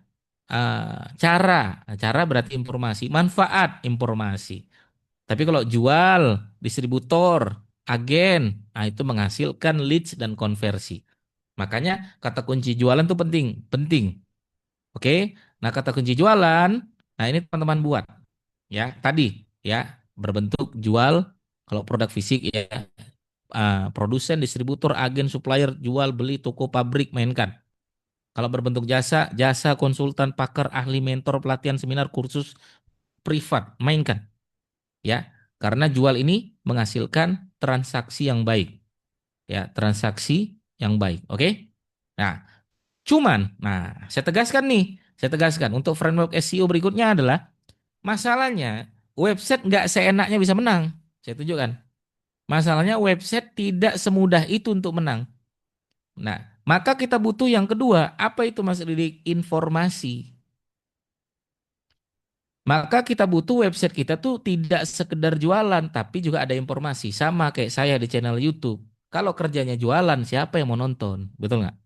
cara. Nah, cara berarti informasi, manfaat informasi. Tapi kalau jual, distributor, agen, nah itu menghasilkan leads dan konversi. Makanya kata kunci jualan itu penting, penting. Oke. Nah, kata kunci jualan, nah ini teman-teman buat ya. Tadi ya berbentuk jual kalau produk fisik ya, produsen, distributor, agen, supplier, jual, beli, toko, pabrik, mainkan. Kalau berbentuk jasa, jasa konsultan, pakar, ahli, mentor, pelatihan, seminar, kursus, privat, mainkan ya. Karena jual ini menghasilkan transaksi yang baik, ya, transaksi yang baik. Oke? Nah, saya tegaskan nih, saya tegaskan untuk framework SEO berikutnya adalah masalahnya website nggak seenaknya bisa menang. Saya tunjukkan. Masalahnya website tidak semudah itu untuk menang. Nah, maka kita butuh yang kedua, apa itu Mas Didik? Informasi. Maka kita butuh website kita tuh tidak sekedar jualan, tapi juga ada informasi. Sama kayak saya di channel YouTube. Kalau kerjanya jualan, siapa yang mau nonton? Betul nggak?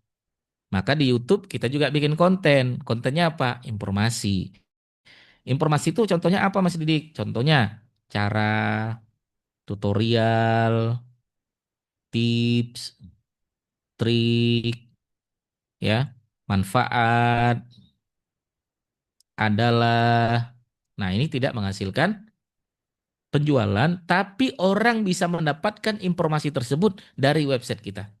Maka di YouTube kita juga bikin konten. Kontennya apa? Informasi. Informasi itu contohnya apa Mas Didik? Contohnya cara tutorial, tips, trik, ya, manfaat adalah. Nah, ini tidak menghasilkan penjualan, tapi orang bisa mendapatkan informasi tersebut dari website kita.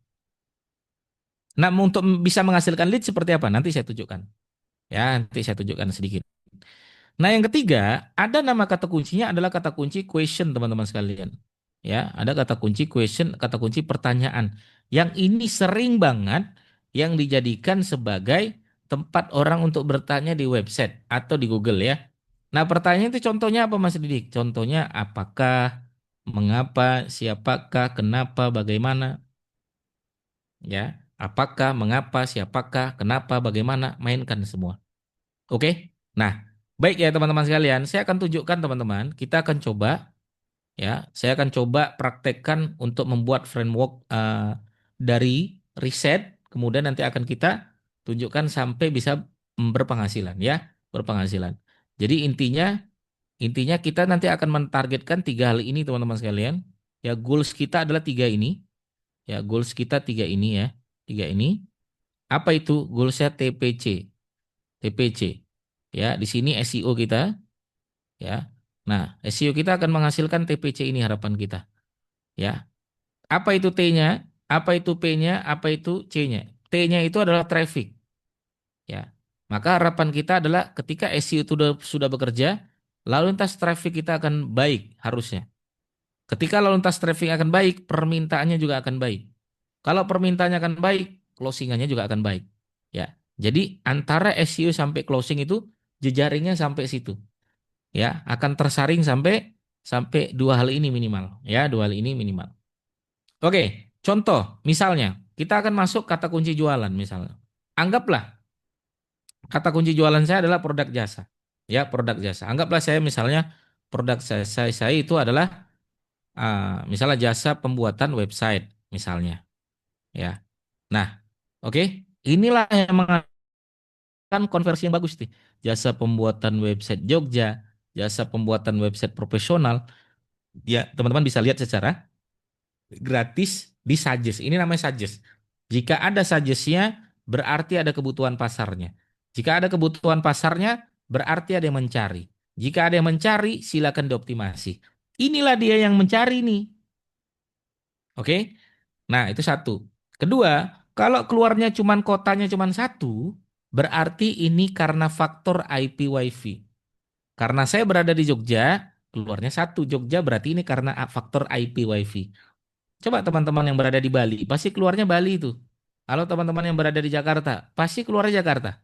Nah, untuk bisa menghasilkan lead seperti apa? Nanti saya tunjukkan. Ya, nanti saya tunjukkan sedikit. Nah, yang ketiga, ada nama kata kuncinya adalah kata kunci question, teman-teman sekalian. Ya, ada kata kunci question, kata kunci pertanyaan. Yang ini sering banget yang dijadikan sebagai tempat orang untuk bertanya di website atau di Google ya. Nah, pertanyaan itu contohnya apa Mas Didik? Contohnya apakah, mengapa, siapakah, kenapa, bagaimana, ya. Apakah, mengapa, siapakah, kenapa, bagaimana, mainkan semua. Oke? Nah, baik ya teman-teman sekalian, saya akan tunjukkan teman-teman, kita akan coba ya, saya akan coba praktekkan untuk membuat framework dari riset, kemudian nanti akan kita tunjukkan sampai bisa berpenghasilan ya, berpenghasilan. Jadi intinya kita nanti akan mentargetkan tiga hal ini teman-teman sekalian. Ya, goals kita adalah tiga ini. Ya, goals kita tiga ini ya, tiga ini. Apa itu goalsnya TPC? TPC. Ya, di sini SEO kita ya. Nah, SEO kita akan menghasilkan TPC ini harapan kita ya. Apa itu T-nya? Apa itu P-nya? Apa itu C-nya? T-nya itu adalah traffic ya. Maka harapan kita adalah ketika SEO itu sudah bekerja, lalu lintas traffic kita akan baik harusnya. Ketika lalu lintas traffic akan baik, permintaannya juga akan baik. Kalau permintaannya akan baik, closingannya juga akan baik. Ya. Jadi antara SEO sampai closing itu jejaringnya sampai situ. Ya, akan tersaring sampai sampai dua hal ini minimal. Ya, dua hal ini minimal. Oke, contoh misalnya kita akan masuk kata kunci jualan misalnya. Anggaplah kata kunci jualan saya adalah produk jasa. Ya, produk jasa. Anggaplah saya misalnya produk saya itu adalah misalnya jasa pembuatan website misalnya. Ya. Nah, oke, inilah yang mengatakan konversi yang bagus nih. Jasa pembuatan website Jogja, jasa pembuatan website profesional. Ya, teman-teman bisa lihat secara gratis di Suggest. Ini namanya Suggest. Jika ada suggestnya, berarti ada kebutuhan pasarnya. Jika ada kebutuhan pasarnya, berarti ada yang mencari. Jika ada yang mencari, silakan dioptimasi. Inilah dia yang mencari nih. Oke? Nah, itu satu. Kedua, kalau keluarnya cuman kotanya cuman satu, berarti ini karena faktor IP WiFi. Karena saya berada di Jogja, keluarnya satu Jogja berarti ini karena faktor IP WiFi. Coba teman-teman yang berada di Bali, pasti keluarnya Bali itu. Kalau teman-teman yang berada di Jakarta, pasti keluarnya Jakarta.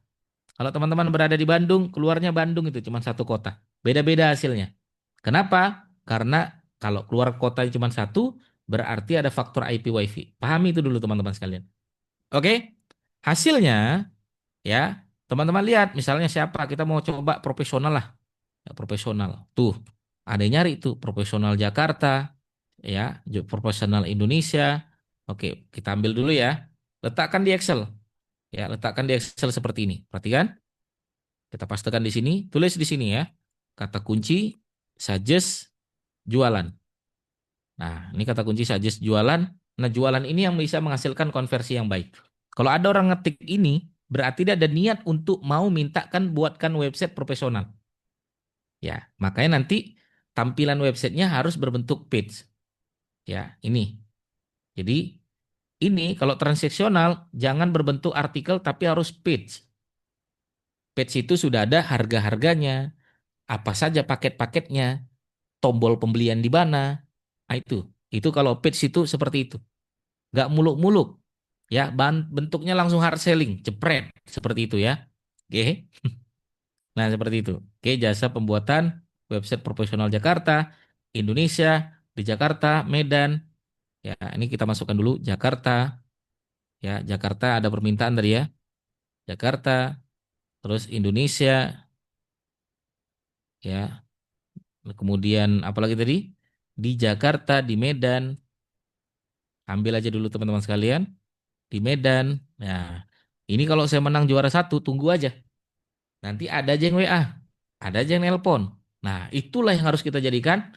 Kalau teman-teman berada di Bandung, keluarnya Bandung itu cuma satu kota. Beda-beda hasilnya. Kenapa? Karena kalau keluar kota cuma satu, berarti ada faktor IP WiFi. Pahami itu dulu teman-teman sekalian. Oke? Hasilnya ya, teman-teman lihat misalnya siapa kita mau coba profesional lah. Ya, profesional. Tuh, ada yang nyari tuh profesional Jakarta, ya, profesional Indonesia. Oke, kita ambil dulu ya. Letakkan di Excel. Ya, letakkan di Excel seperti ini. Perhatikan, kita pastekan di sini, tulis di sini ya. Kata kunci suggest jualan. Nah, ini kata kunci suggest jualan. Nah, jualan ini yang bisa menghasilkan konversi yang baik. Kalau ada orang ngetik ini, berarti dia ada niat untuk mau mintakan buatkan website profesional. Ya, makanya nanti tampilan websitenya harus berbentuk page. Ya, ini. Jadi ini kalau transaksional jangan berbentuk artikel tapi harus page. Page itu sudah ada harga-harganya, apa saja paket-paketnya, tombol pembelian di mana. Nah, itu. Itu kalau page itu seperti itu. Nggak muluk-muluk. Ya, bentuknya langsung hard selling, jepret seperti itu ya. Oke. Nah, seperti itu. Oke, jasa pembuatan website profesional Jakarta, Indonesia, di Jakarta, Medan. Ya, ini kita masukkan dulu Jakarta. Ya, Jakarta ada permintaan tadi ya. Jakarta, terus Indonesia. ya. Kemudian apalagi tadi? Di Jakarta, di Medan, ambil aja dulu teman-teman sekalian, di Medan. Nah, ini kalau saya menang juara satu, tunggu aja. Nanti ada aja yang WA, ada aja yang nelpon. Nah, itulah yang harus kita jadikan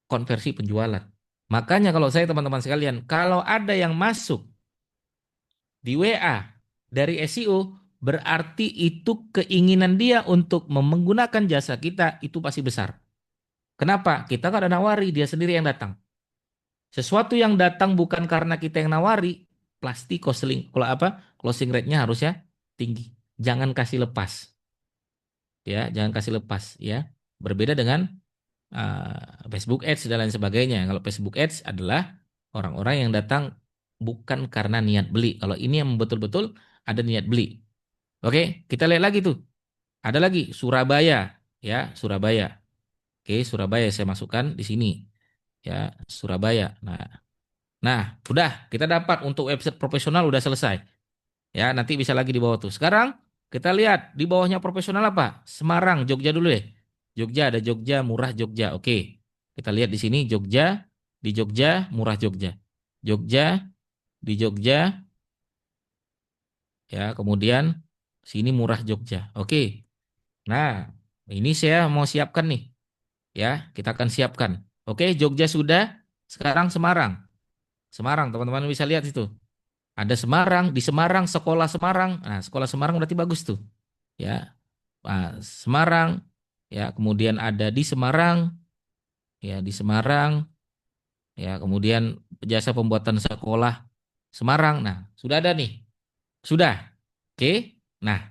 konversi penjualan. Makanya kalau saya teman-teman sekalian, kalau ada yang masuk di WA dari SEO, berarti itu keinginan dia untuk menggunakan jasa kita itu pasti besar. Kenapa? Kita kan ada nawari, dia sendiri yang datang. Sesuatu yang datang bukan karena kita yang nawari, pasti closing rate-nya harusnya tinggi. Jangan kasih lepas, ya, jangan kasih lepas, ya. Berbeda dengan Facebook Ads dan lain sebagainya. Kalau Facebook Ads adalah orang-orang yang datang bukan karena niat beli. Kalau ini yang betul-betul ada niat beli. Oke, kita lihat lagi tuh. Ada lagi Surabaya, ya, Surabaya. Oke, Surabaya saya masukkan di sini, ya, Surabaya. Nah, udah kita dapat untuk website profesional udah selesai. Ya, nanti bisa lagi di bawah tuh. Sekarang kita lihat di bawahnya profesional apa? Semarang, Jogja dulu ya. Jogja ada Jogja, murah Jogja. Oke. Kita lihat di sini Jogja, di Jogja, murah Jogja. Jogja, di Jogja, ya, kemudian sini murah Jogja. Oke. Nah, ini saya mau siapkan nih, ya. Kita akan siapkan. Oke, Jogja sudah. Sekarang Semarang. Semarang, teman-teman bisa lihat itu. Ada Semarang, di Semarang, sekolah Semarang. Nah, sekolah Semarang berarti bagus tuh. Ya, Semarang, ya, kemudian ada di Semarang, ya, di Semarang, ya, kemudian jasa pembuatan sekolah Semarang. Nah, sudah ada nih, sudah. Oke, nah,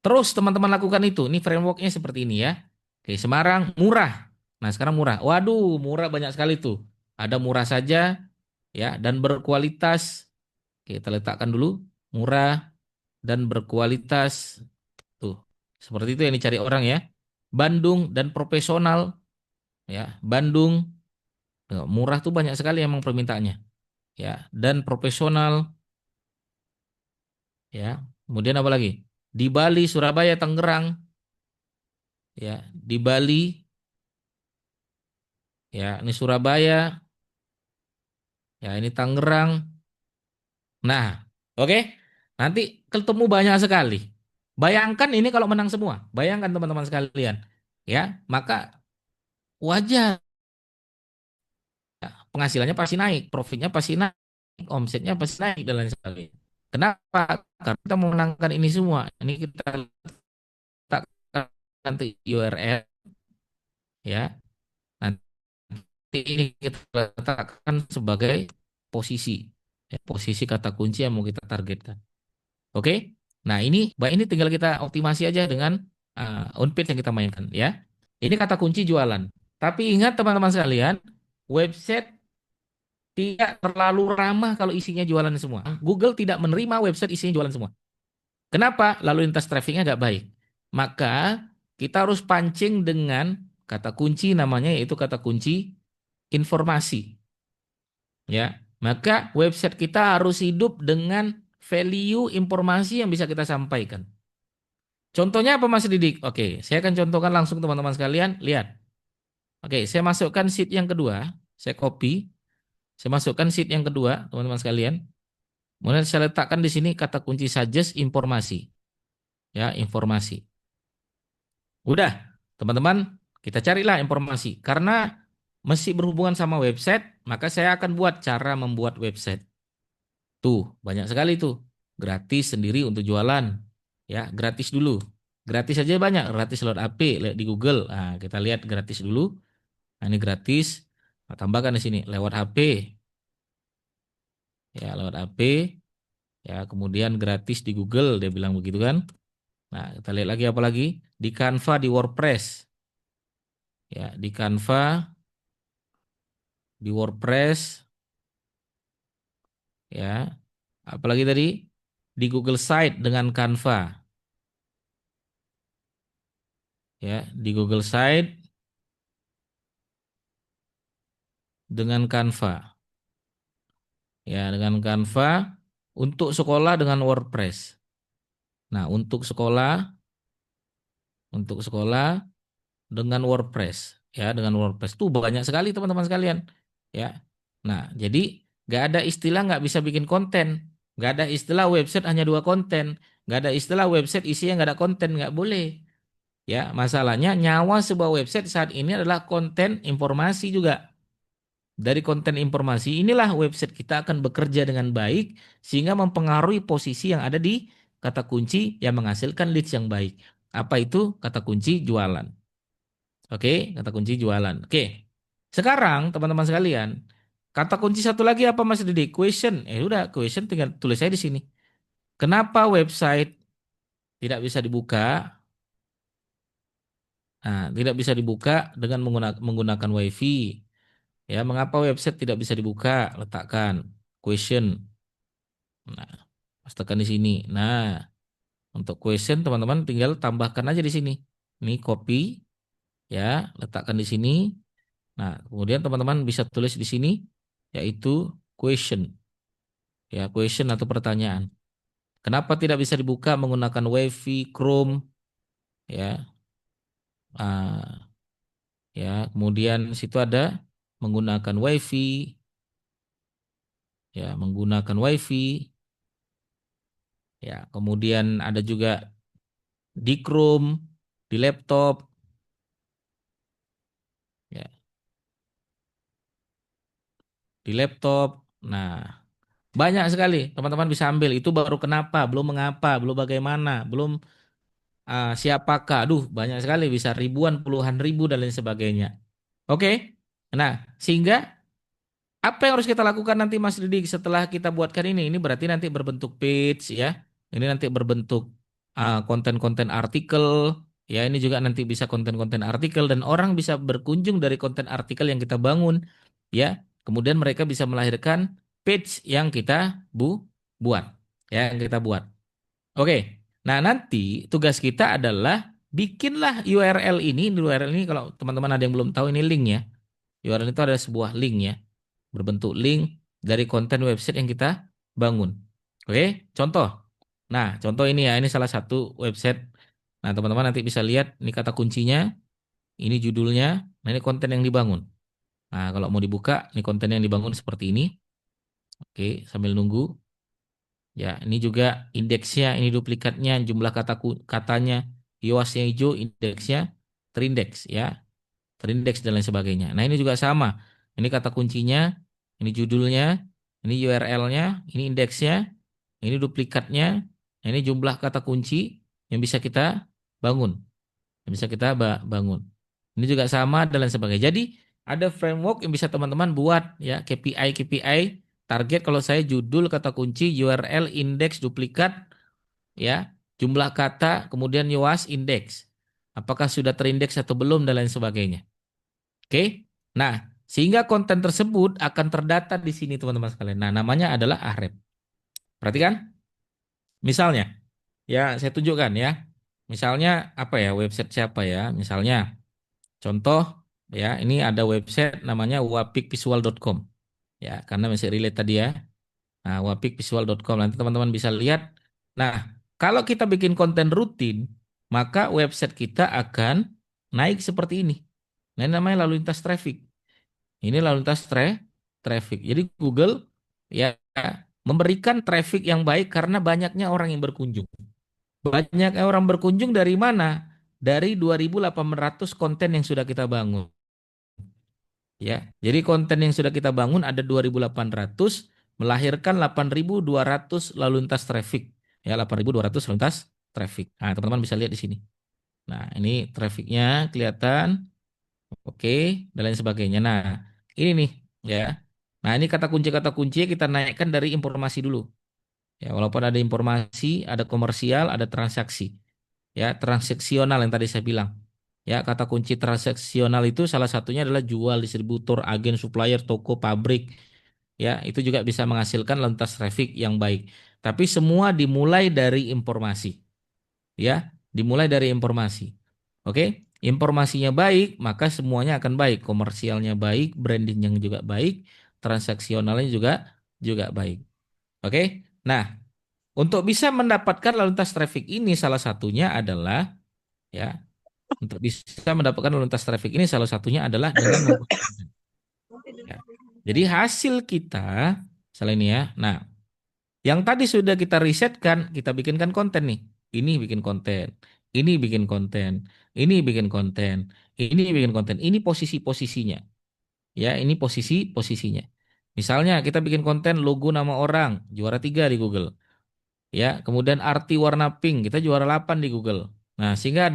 terus teman-teman lakukan itu. Ini frameworknya seperti ini ya. Oke, Semarang murah. Nah, sekarang murah. Waduh, murah banyak sekali tuh. Ada murah saja, ya, dan berkualitas. Oke, kita letakkan dulu murah dan berkualitas. Tuh, seperti itu yang dicari orang ya. Bandung dan profesional, ya. Bandung, murah tuh banyak sekali emang permintaannya, ya. Dan profesional, ya. Kemudian apa lagi? Di Bali, Surabaya, Tangerang, ya. Di Bali, ya. Ini Surabaya, ya. Ini Tangerang. Nah, oke. Nanti ketemu banyak sekali. Bayangkan ini kalau menang semua. Bayangkan teman-teman sekalian, ya. Maka wajar penghasilannya pasti naik, profitnya pasti naik, omsetnya pasti naik dan lain sebagainya. Kenapa? Karena kita memenangkan ini semua. Ini kita letakkan nanti URL, ya. Nanti ini kita letakkan sebagai posisi, ya, posisi kata kunci yang mau kita targetkan. Oke? Nah, ini tinggal kita optimasi aja dengan on-page yang kita mainkan, ya. Ini kata kunci jualan. Tapi ingat teman-teman sekalian, website tidak terlalu ramah kalau isinya jualan semua. Google tidak menerima website isinya jualan semua. Kenapa? Lalu lintas trafficnya nggak baik. Maka kita harus pancing dengan kata kunci namanya yaitu kata kunci informasi. Ya, maka website kita harus hidup dengan value informasi yang bisa kita sampaikan. Contohnya apa Mas Didik? Oke, saya akan contohkan langsung teman-teman sekalian. Lihat. Oke, saya masukkan sheet yang kedua. Saya copy. Saya masukkan sheet yang kedua, teman-teman sekalian. Kemudian saya letakkan di sini kata kunci suggest informasi. Ya, informasi. Udah, teman-teman, kita carilah informasi. Karena masih berhubungan sama website, maka saya akan buat cara membuat website. Tuh, banyak sekali tuh. Gratis sendiri untuk jualan. Ya, gratis dulu. Gratis aja banyak. Gratis lewat AP, lihat di Google. Nah, kita lihat gratis dulu. Nah, ini gratis. Nah, tambahkan di sini lewat HP. Ya, lewat HP. Ya, kemudian gratis di Google, dia bilang begitu kan. Nah, kita lihat lagi apa lagi? Di Canva, di WordPress. Ya, di Canva, di WordPress, ya. Apalagi tadi di Google Site dengan Canva, ya, di Google Site dengan Canva. Ya, dengan Canva untuk sekolah dengan WordPress. Nah, untuk sekolah dengan WordPress, ya, dengan WordPress tuh banyak sekali teman-teman sekalian, ya. Nah, jadi nggak ada istilah nggak bisa bikin konten, nggak ada istilah website hanya dua konten, nggak ada istilah website isinya nggak ada konten, nggak boleh. Ya, masalahnya nyawa sebuah website saat ini adalah konten informasi juga. Dari konten informasi inilah website kita akan bekerja dengan baik sehingga mempengaruhi posisi yang ada di kata kunci yang menghasilkan leads yang baik. Apa itu kata kunci jualan? Oke, kata kunci jualan. Oke. Sekarang teman-teman sekalian, kata kunci satu lagi apa Mas Didi? Question. Udah, question tinggal tulis saya di sini. Kenapa website tidak bisa dibuka? Nah, tidak bisa dibuka dengan menggunakan WiFi. Ya, mengapa website tidak bisa dibuka? Letakkan question. Nah, pas tekan di sini. Nah, untuk question teman-teman tinggal tambahkan aja di sini. Ini copy, ya, letakkan di sini. Nah, kemudian teman-teman bisa tulis di sini yaitu question, ya, question atau pertanyaan. Kenapa tidak bisa dibuka menggunakan WiFi, Chrome, ya, ah, ya. Kemudian situ ada menggunakan WiFi, ya, menggunakan WiFi, ya. Kemudian ada juga di Chrome, di laptop, ya, di laptop. Nah, banyak sekali teman-teman bisa ambil. Itu baru kenapa, belum mengapa, belum bagaimana, belum siapakah. Aduh, banyak sekali bisa ribuan, puluhan ribu dan lain sebagainya. Oke. Nah, sehingga apa yang harus kita lakukan nanti Mas Didi setelah kita buatkan ini? Ini berarti nanti berbentuk page, ya. Ini nanti berbentuk konten-konten artikel, ya. Ini juga nanti bisa konten-konten artikel dan orang bisa berkunjung dari konten artikel yang kita bangun, ya. Kemudian mereka bisa melahirkan page yang kita buat, ya, yang kita buat. Oke. Nah, nanti tugas kita adalah bikinlah URL ini. URL ini kalau teman-teman ada yang belum tahu ini link, ya. URL itu adalah sebuah link, ya, berbentuk link dari konten website yang kita bangun. Oke, contoh. Nah, contoh ini, ya, ini salah satu website. Nah, teman-teman nanti bisa lihat ini kata kuncinya, ini judulnya, nah ini konten yang dibangun. Nah, kalau mau dibuka, ini konten yang dibangun seperti ini. Oke, sambil nunggu. Ya, ini juga indeksnya, ini duplikatnya, jumlah katanya, kiosnya hijau, indeksnya terindeks, ya, terindeks dan lain sebagainya. Nah, ini juga sama. Ini kata kuncinya, ini judulnya, ini URL-nya, ini indeksnya, ini duplikatnya, nah, ini jumlah kata kunci yang bisa kita bangun, yang bisa kita bangun. Ini juga sama dan lain sebagainya. Jadi ada framework yang bisa teman-teman buat, ya, KPI target kalau saya judul kata kunci URL indeks duplikat, ya, jumlah kata kemudian UAS indeks. Apakah sudah terindeks atau belum dan lain sebagainya. Oke. Nah, sehingga konten tersebut akan terdata di sini teman-teman sekalian. Nah, namanya adalah Ahref. Perhatikan. Misalnya, ya, saya tunjukkan, ya. Misalnya apa ya, website siapa, ya? Misalnya contoh, ya, ini ada website namanya wapikvisual.com. Ya, karena masih relate tadi, ya. Nah, wapikvisual.com nanti teman-teman bisa lihat. Nah, kalau kita bikin konten rutin, maka website kita akan naik seperti ini. Nah, ini namanya lalu lintas traffic. Ini lalu lintas traffic. Jadi Google, ya, memberikan traffic yang baik karena banyaknya orang yang berkunjung. Banyak orang berkunjung dari mana? Dari 2.800 konten yang sudah kita bangun. Ya, jadi konten yang sudah kita bangun ada 2.800 melahirkan 8.200 lalu lintas traffic. Ya, 8.200 lalu lintas traffic. Nah, teman-teman bisa lihat di sini. Nah, ini trafficnya kelihatan. Oke, dan lain sebagainya. Nah, ini nih, ya. Nah, ini kata kunci kita naikkan dari informasi dulu. Ya, walaupun ada informasi, ada komersial, ada transaksi. Ya, transaksional yang tadi saya bilang. Ya, kata kunci transaksional itu salah satunya adalah jual, distributor, agen, supplier, toko, pabrik. Ya, itu juga bisa menghasilkan lantas traffic yang baik. Tapi semua dimulai dari informasi. Ya, dimulai dari informasi. Oke, informasinya baik, maka semuanya akan baik. Komersialnya baik, brandingnya juga baik, transaksionalnya juga baik. Oke, nah, untuk bisa mendapatkan lalu lintas traffic ini salah satunya adalah, ya, untuk bisa mendapatkan lalu lintas traffic ini salah satunya adalah dengan membuat konten. Ya. Jadi hasil kita, misalnya ini ya. Nah, yang tadi sudah kita risetkan, kita bikinkan konten nih. Ini bikin konten, ini bikin konten, ini bikin konten, ini bikin konten. Ini posisi-posisinya. Ya, ini posisi-posisinya. Misalnya kita bikin konten logo nama orang, juara 3 di Google. Ya, kemudian arti warna pink, kita juara 8 di Google. Nah, sehingga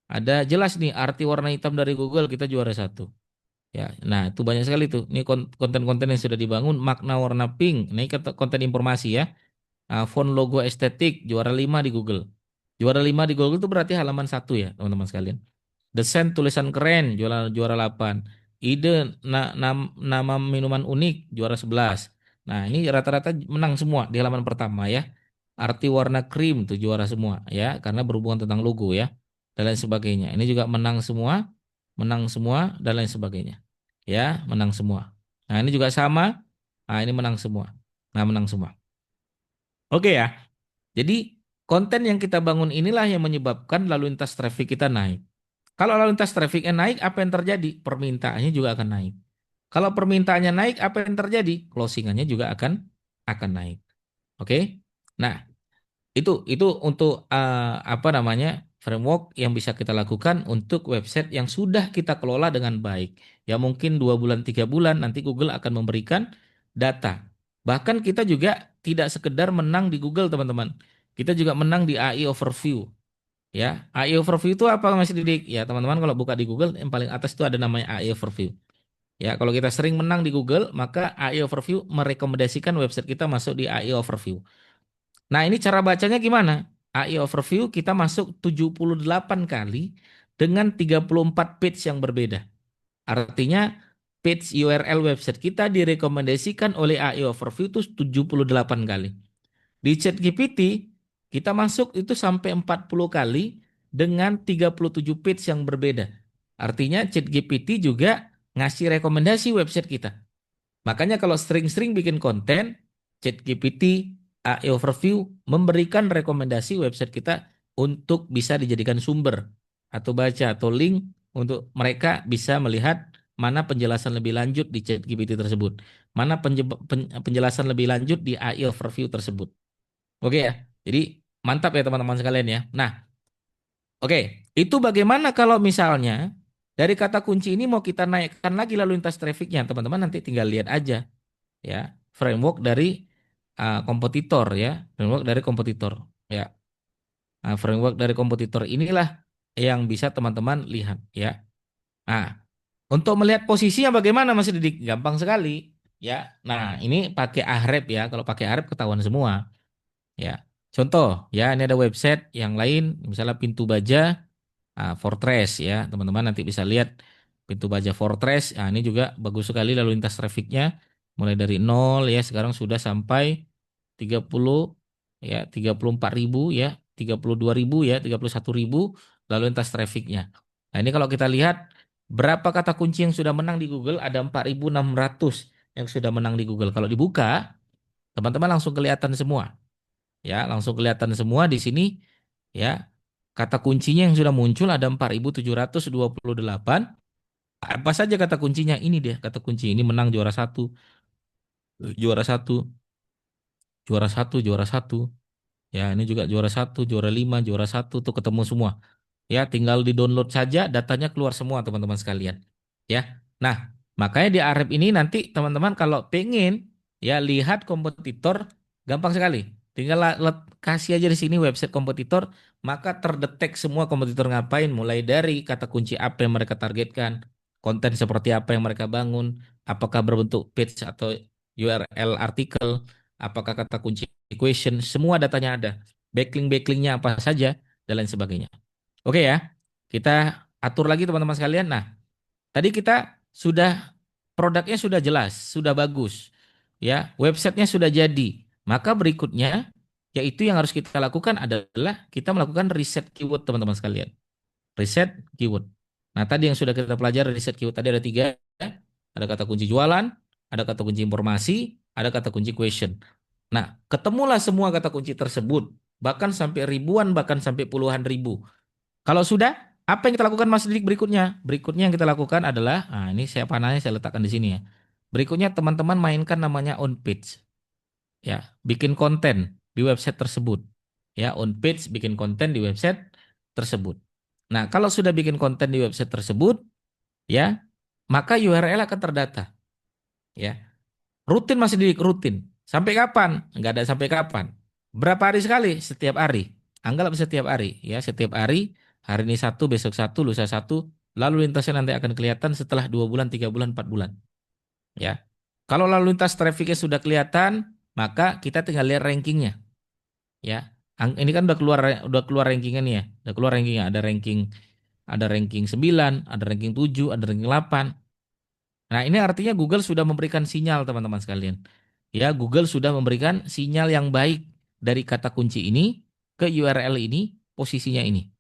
ada jelas nih arti warna hitam dari Google kita juara 1. Ya, nah itu banyak sekali tuh. Ini konten-konten yang sudah dibangun, makna warna pink. Ini konten informasi ya. Nah, font logo estetik juara 5 di Google. Juara 5 di Google itu berarti halaman 1 ya, teman-teman sekalian. Desain tulisan keren juara juara 8. Ide nama minuman unik juara 11. Nah, ini rata-rata menang semua di halaman pertama ya. Arti warna krim tuh juara semua ya karena berhubungan tentang logo ya dan lain sebagainya. Ini juga menang semua dan lain sebagainya. Ya, menang semua. Nah, ini juga sama. Nah, ini menang semua. Nah, menang semua. Oke ya. Jadi konten yang kita bangun inilah yang menyebabkan lalu lintas traffic kita naik. Kalau lalu lintas trafficnya naik, apa yang terjadi? Permintaannya juga akan naik. Kalau permintaannya naik, apa yang terjadi? Closingannya juga akan naik. Oke? Nah, itu untuk apa namanya? Framework yang bisa kita lakukan untuk website yang sudah kita kelola dengan baik. Ya mungkin 2 bulan, 3 bulan nanti Google akan memberikan data. Bahkan kita juga tidak sekedar menang di Google, teman-teman. Kita juga menang di AI Overview. Ya, AI Overview itu apa Mas Didik? Ya, teman-teman kalau buka di Google yang paling atas itu ada namanya AI Overview. Ya, kalau kita sering menang di Google, maka AI Overview merekomendasikan website kita masuk di AI Overview. Nah, ini cara bacanya gimana? AI Overview kita masuk 78 kali dengan 34 page yang berbeda. Artinya page URL website kita direkomendasikan oleh AI Overview itu 78 kali. Di ChatGPT kita masuk itu sampai 40 kali dengan 37 page yang berbeda. Artinya ChatGPT juga ngasih rekomendasi website kita. Makanya kalau sering-sering bikin konten, ChatGPT, AI Overview memberikan rekomendasi website kita untuk bisa dijadikan sumber atau baca atau link untuk mereka bisa melihat mana penjelasan lebih lanjut di ChatGPT tersebut, mana penjelasan lebih lanjut di AI Overview tersebut. Oke ya. Jadi mantap ya teman-teman sekalian ya. Nah, oke. Itu bagaimana kalau misalnya dari kata kunci ini mau kita naikkan lagi lalu lintas trafficnya, teman-teman nanti tinggal lihat aja ya framework dari kompetitor ya, framework dari kompetitor ya. Nah, framework dari kompetitor inilah yang bisa teman-teman lihat ya. Nah, untuk melihat posisinya bagaimana Mas Didik? Gampang sekali ya. Nah, ini pakai Ahref ya. Kalau pakai Ahref ketahuan semua. Ya, contoh ya ini ada website yang lain, misalnya Pintu Baja Fortress ya, teman-teman nanti bisa lihat Pintu Baja Fortress. Nah, ini juga bagus sekali lalu lintas trafficnya, mulai dari nol ya, sekarang sudah sampai 30 ya, 34.000 ya, 32.000 ya, 31.000 lalu lintas trafficnya. Nah, ini kalau kita lihat berapa kata kunci yang sudah menang di Google, ada 4.600 yang sudah menang di Google. Kalau dibuka, teman-teman langsung kelihatan semua. Ya, langsung kelihatan semua di sini ya. Kata kuncinya yang sudah muncul ada 4.728. Apa saja kata kuncinya? Ini dia kata kunci ini menang juara satu, juara satu, juara satu, juara satu. Ya, ini juga juara satu, juara 5, juara satu tuh ketemu semua. Ya, tinggal di-download saja datanya keluar semua teman-teman sekalian. Ya. Nah, makanya di Arab ini nanti teman-teman kalau pengen ya lihat kompetitor gampang sekali. Tinggal kasih aja di sini website kompetitor, maka terdetek semua kompetitor ngapain mulai dari kata kunci apa yang mereka targetkan, konten seperti apa yang mereka bangun, apakah berbentuk page atau URL artikel, apakah kata kunci equation, semua datanya ada. Backlink-backlingnya apa saja dan lain sebagainya. Oke ya, kita atur lagi teman-teman sekalian. Nah, tadi kita sudah produknya sudah jelas, sudah bagus, ya, websitenya sudah jadi. Maka berikutnya, yaitu yang harus kita lakukan adalah kita melakukan riset keyword teman-teman sekalian. Riset keyword. Nah, tadi yang sudah kita pelajari riset keyword tadi ada 3, ada kata kunci jualan, ada kata kunci informasi, ada kata kunci question. Nah, ketemulah semua kata kunci tersebut, bahkan sampai ribuan, bahkan sampai puluhan ribu. Kalau sudah, Apa yang kita lakukan Mas Didik berikutnya? Berikutnya yang kita lakukan adalah, nah ini saya panahnya saya letakkan di sini ya. Berikutnya teman-teman mainkan namanya on page. Ya, bikin konten di website tersebut. Ya, on page bikin konten di website tersebut. Nah, kalau sudah bikin konten di website tersebut, ya, maka URL akan terdata. Ya, rutin Mas Didik, rutin. Sampai kapan? Enggak ada sampai kapan. Berapa hari sekali? Setiap hari. Anggap setiap hari. Ya, setiap hari. Hari ini satu, besok satu, lusa satu. Lalu lintasnya nanti akan kelihatan setelah 2 bulan, 3 bulan, 4 bulan. Ya. Kalau lalu lintas trafiknya sudah kelihatan, maka kita tinggal lihat rankingnya. Ya. Ini kan udah keluar rankingnya nih ya. Udah keluar rankingnya. Ada ranking 9, ada ranking 7, ada ranking 8. Nah, ini artinya Google sudah memberikan sinyal teman-teman sekalian. Ya, Google sudah memberikan sinyal yang baik dari kata kunci ini ke URL ini, posisinya ini.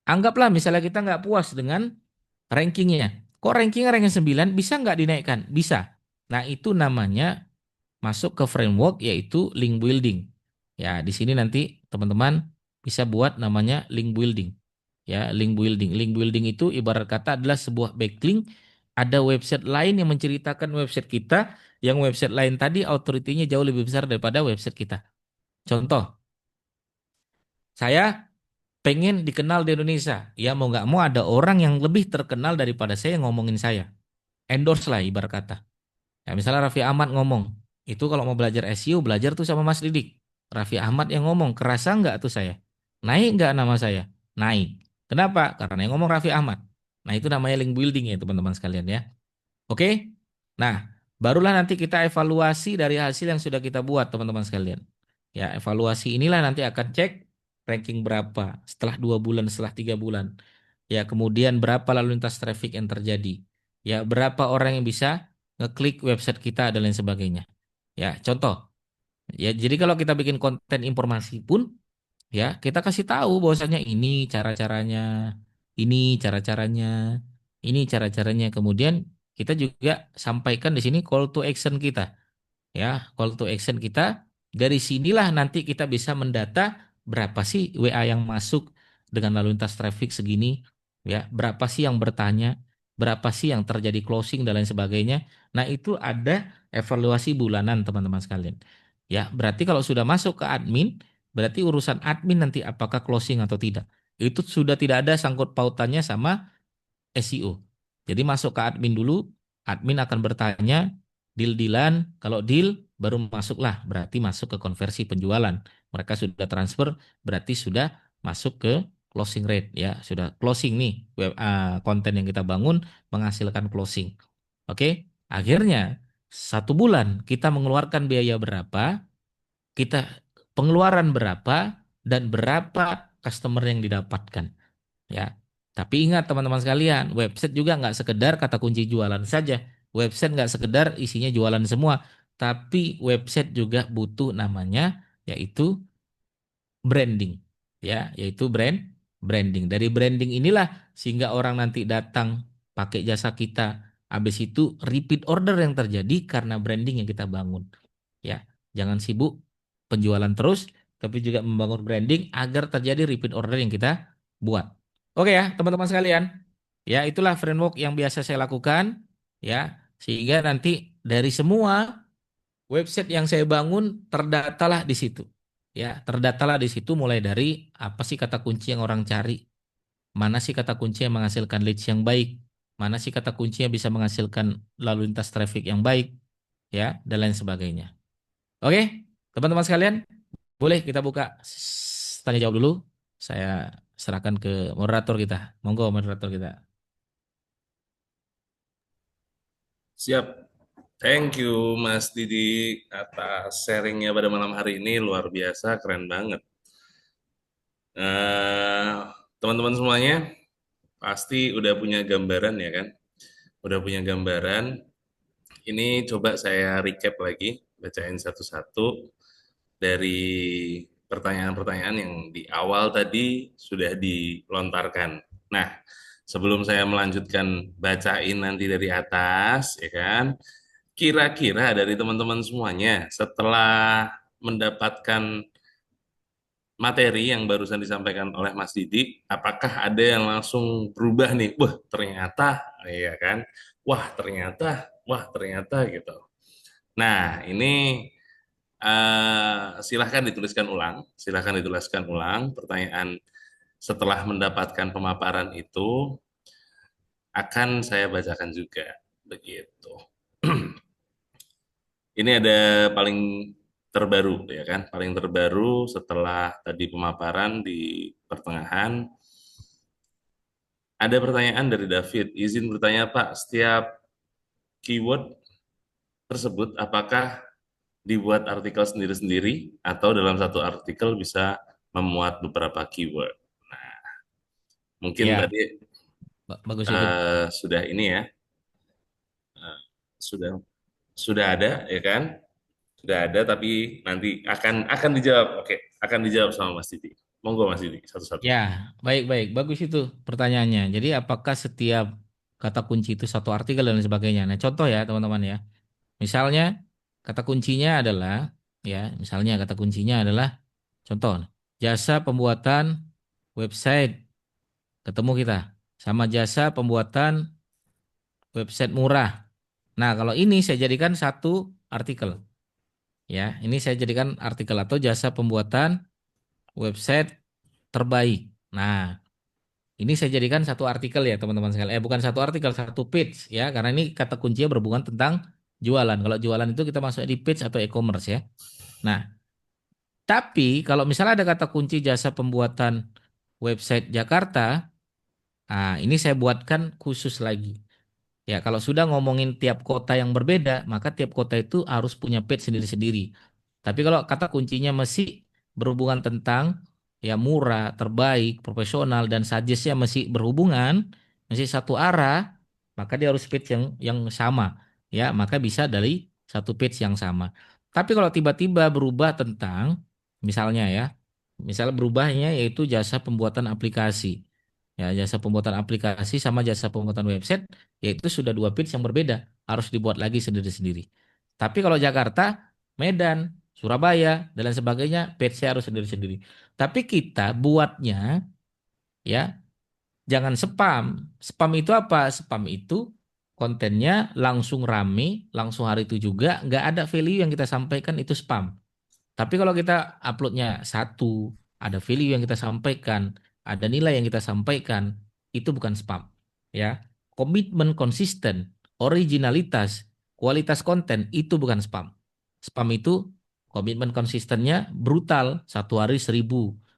Anggaplah misalnya kita nggak puas dengan rankingnya. Kok rankingnya ranking 9 bisa nggak dinaikkan? Bisa. Nah, itu namanya masuk ke framework yaitu link building. Ya, di sini nanti teman-teman bisa buat namanya link building. Ya, link building. Link building itu ibarat kata adalah sebuah backlink. Ada website lain yang menceritakan website kita, yang website lain tadi authority-nya jauh lebih besar daripada website kita. Contoh, saya pengen dikenal di Indonesia. Ya, mau nggak mau ada orang yang lebih terkenal daripada saya yang ngomongin saya. Endorse lah ibarat kata. Ya, misalnya Raffi Ahmad ngomong, itu kalau mau belajar SEO, belajar tuh sama Mas Didik. Raffi Ahmad yang ngomong, kerasa nggak tuh saya? Naik nggak nama saya? Naik. Kenapa? Karena yang ngomong Raffi Ahmad. Nah, itu namanya link building ya teman-teman sekalian ya. Oke? Nah, barulah nanti kita evaluasi dari hasil yang sudah kita buat teman-teman sekalian. Ya, evaluasi inilah nanti akan cek ranking berapa setelah 2 bulan, setelah 3 bulan. Ya, kemudian berapa lalu lintas traffic yang terjadi. Ya, berapa orang yang bisa ngeklik website kita dan lain sebagainya. Ya, contoh. Ya, jadi kalau kita bikin konten informasi pun, ya kita kasih tahu bahwasanya ini cara-caranya, ini cara-caranya. Kemudian kita juga sampaikan di sini call to action kita. Ya, call to action kita dari sinilah nanti kita bisa mendata berapa sih WA yang masuk dengan lalu lintas traffic segini, ya, berapa sih yang bertanya, berapa sih yang terjadi closing dan lain sebagainya. Nah, itu ada evaluasi bulanan teman-teman sekalian. Ya, berarti kalau sudah masuk ke admin, berarti urusan admin nanti apakah closing atau tidak. Itu sudah tidak ada sangkut pautannya sama SEO. Jadi masuk ke admin dulu, admin akan bertanya deal-dealan, kalau deal baru masuklah, berarti masuk ke konversi penjualan. Mereka sudah transfer, berarti sudah masuk ke closing rate ya, sudah closing nih konten yang kita bangun menghasilkan closing. Oke, akhirnya 1 bulan kita mengeluarkan biaya berapa, kita pengeluaran berapa, dan berapa customer yang didapatkan. Ya, tapi ingat teman-teman sekalian, website juga nggak sekedar kata kunci jualan saja. Website nggak sekedar isinya jualan semua, tapi website juga butuh namanya yaitu branding. Ya, yaitu branding. Dari branding inilah sehingga orang nanti datang pakai jasa kita. Habis itu repeat order yang terjadi karena branding yang kita bangun. Ya, jangan sibuk penjualan terus, tapi juga membangun branding agar terjadi repeat order yang kita buat. Oke ya, teman-teman sekalian. Ya, itulah framework yang biasa saya lakukan. Ya, sehingga nanti dari semua website yang saya bangun terdatalah di situ. Ya, terdatalah di situ mulai dari apa sih kata kunci yang orang cari, mana sih kata kunci yang menghasilkan leads yang baik, mana sih kata kunci yang bisa menghasilkan lalu lintas traffic yang baik, ya, dan lain sebagainya. Oke, teman-teman sekalian, boleh kita buka tanya jawab dulu. Saya serahkan ke moderator kita. Monggo moderator kita. Siap. Thank you Mas Didi atas sharingnya pada malam hari ini luar biasa, keren banget. Eh, Teman-teman semuanya pasti udah punya gambaran ya kan? Udah punya gambaran. Ini coba saya recap lagi, bacain satu-satu dari pertanyaan-pertanyaan yang di awal tadi sudah dilontarkan. Nah, sebelum saya melanjutkan bacain nanti dari atas, ya kan? Kira-kira dari teman-teman semuanya setelah mendapatkan materi yang barusan disampaikan oleh Mas Didi, apakah ada yang langsung berubah nih? Wah, ternyata, ya kan? Wah, ternyata gitu. Nah, ini silahkan dituliskan ulang pertanyaan setelah mendapatkan pemaparan itu akan saya bacakan juga, begitu. Ini ada paling terbaru ya kan, paling terbaru setelah tadi pemaparan di pertengahan. Ada pertanyaan dari David. Izin bertanya Pak, setiap keyword tersebut apakah dibuat artikel sendiri-sendiri atau dalam satu artikel bisa memuat beberapa keyword? Mungkin Ya, tadi bagus itu. sudah ini ya, sudah sudah ada ya kan? Sudah ada tapi nanti akan dijawab. Oke, akan dijawab sama Mas Didi. Monggo Mas Didi satu-satu. Ya, baik-baik. Bagus itu pertanyaannya. Jadi apakah setiap kata kunci itu satu artikel dan lain sebagainya? Nah, contoh ya teman-teman ya. Misalnya kata kuncinya adalah, ya, misalnya kata kuncinya adalah contoh jasa pembuatan website, ketemu kita sama jasa pembuatan website murah. Nah, kalau ini saya jadikan satu artikel, ya. Ini saya jadikan artikel atau jasa pembuatan website terbaik. Nah, ini saya jadikan satu artikel ya teman-teman sekalian. Bukan satu artikel, satu page ya. Karena ini kata kuncinya berhubungan tentang jualan. Kalau jualan itu kita masuk di page atau e-commerce ya. Nah, tapi kalau misalnya ada kata kunci jasa pembuatan website Jakarta, ini saya buatkan khusus lagi. Ya, kalau sudah ngomongin tiap kota yang berbeda, maka tiap kota itu harus punya page sendiri-sendiri. Tapi kalau kata kuncinya masih berhubungan tentang ya murah, terbaik, profesional dan suggest-nya masih berhubungan, masih satu arah, maka dia harus page yang sama. Ya, maka bisa dari satu page yang sama. Tapi kalau tiba-tiba berubah tentang misalnya ya, misalnya berubahnya yaitu jasa pembuatan aplikasi. Ya, jasa pembuatan aplikasi sama jasa pembuatan website yaitu sudah dua page yang berbeda, harus dibuat lagi sendiri-sendiri. Tapi kalau Jakarta, Medan, Surabaya, dan lain sebagainya, page-nya harus sendiri-sendiri. Tapi kita buatnya, ya, jangan spam. Spam itu apa? Spam itu kontennya langsung rame, langsung hari itu juga, nggak ada value yang kita sampaikan itu spam. Tapi kalau kita uploadnya satu, ada value yang kita sampaikan, ada nilai yang kita sampaikan, itu bukan spam. Ya, komitmen konsisten, originalitas, kualitas konten itu bukan spam. Spam itu komitmen konsistennya brutal, satu hari 1.000,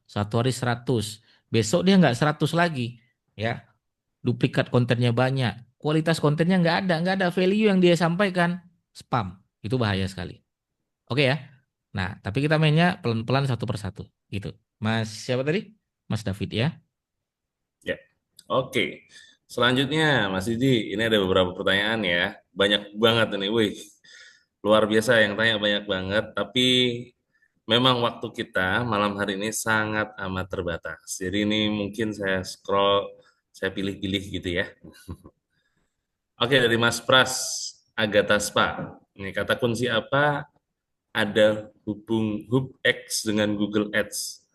satu hari 100, besok dia nggak 100 lagi. Ya, duplikat kontennya banyak, kualitas kontennya nggak ada value yang dia sampaikan, spam. Itu bahaya sekali. Oke ya. Nah, tapi kita mainnya pelan-pelan satu persatu gitu. Mas siapa tadi? Mas David ya. Ya. Oke. Selanjutnya Mas Didi, ini ada beberapa pertanyaan ya. Banyak banget ini. Wih, luar biasa yang tanya banyak banget, tapi memang waktu kita malam hari ini sangat amat terbatas. Jadi ini mungkin saya scroll, saya pilih-pilih gitu ya. Oke, dari Mas Pras Agataspa. Ini kata kunci apa ada hub X dengan Google Ads?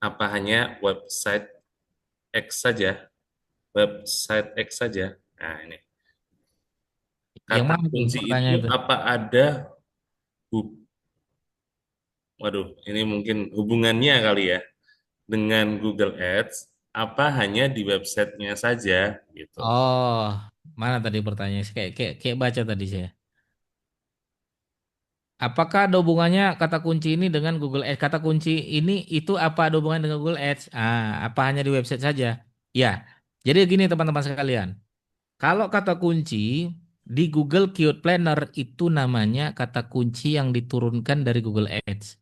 Apa hanya website X saja? Website X saja? Nah, ini. Yang Kata mana tuh kunci itu pertanyaan itu? apa ada hub, waduh, ini mungkin hubungannya kali ya dengan Google Ads, apa hanya di websitenya saja gitu. Oh, mana tadi pertanyaan? Kayak baca tadi saya. Apakah ada hubungannya kata kunci ini dengan Google Ads? Kata kunci ini itu apa ada hubungan dengan Google Ads? Apa hanya di website saja? Ya. Jadi gini teman-teman sekalian. Kalau kata kunci di Google Keyword Planner itu namanya kata kunci yang diturunkan dari Google Ads.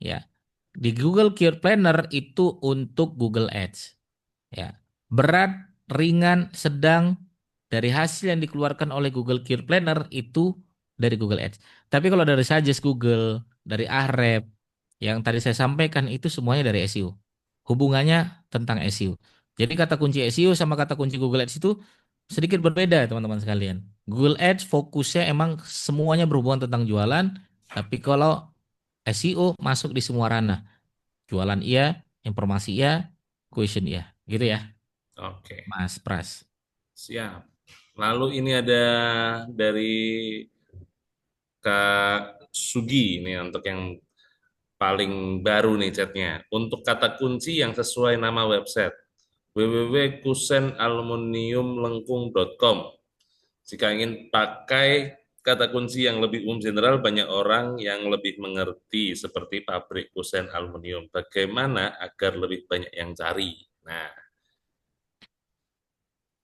Ya. Di Google Keyword Planner itu untuk Google Ads. Ya. Berat, ringan, sedang dari hasil yang dikeluarkan oleh Google Keyword Planner itu dari Google Ads. Tapi kalau dari Suggest Google, dari Ahref, yang tadi saya sampaikan itu semuanya dari SEO. Hubungannya tentang SEO. Jadi kata kunci SEO sama kata kunci Google Ads itu sedikit berbeda teman-teman sekalian. Google Ads fokusnya emang semuanya berhubungan tentang jualan, tapi kalau SEO masuk di semua ranah. Jualan iya, informasi iya, question iya. Gitu ya, Oke, Mas Pras. siap. Lalu ini ada dari Kak Sugi nih untuk yang paling baru nih chatnya. Untuk kata kunci yang sesuai nama website www.kusenaluminiumlengkung.com. Jika ingin pakai kata kunci yang lebih umum general, banyak orang yang lebih mengerti seperti pabrik kusen aluminium. Bagaimana agar lebih banyak yang cari? Nah,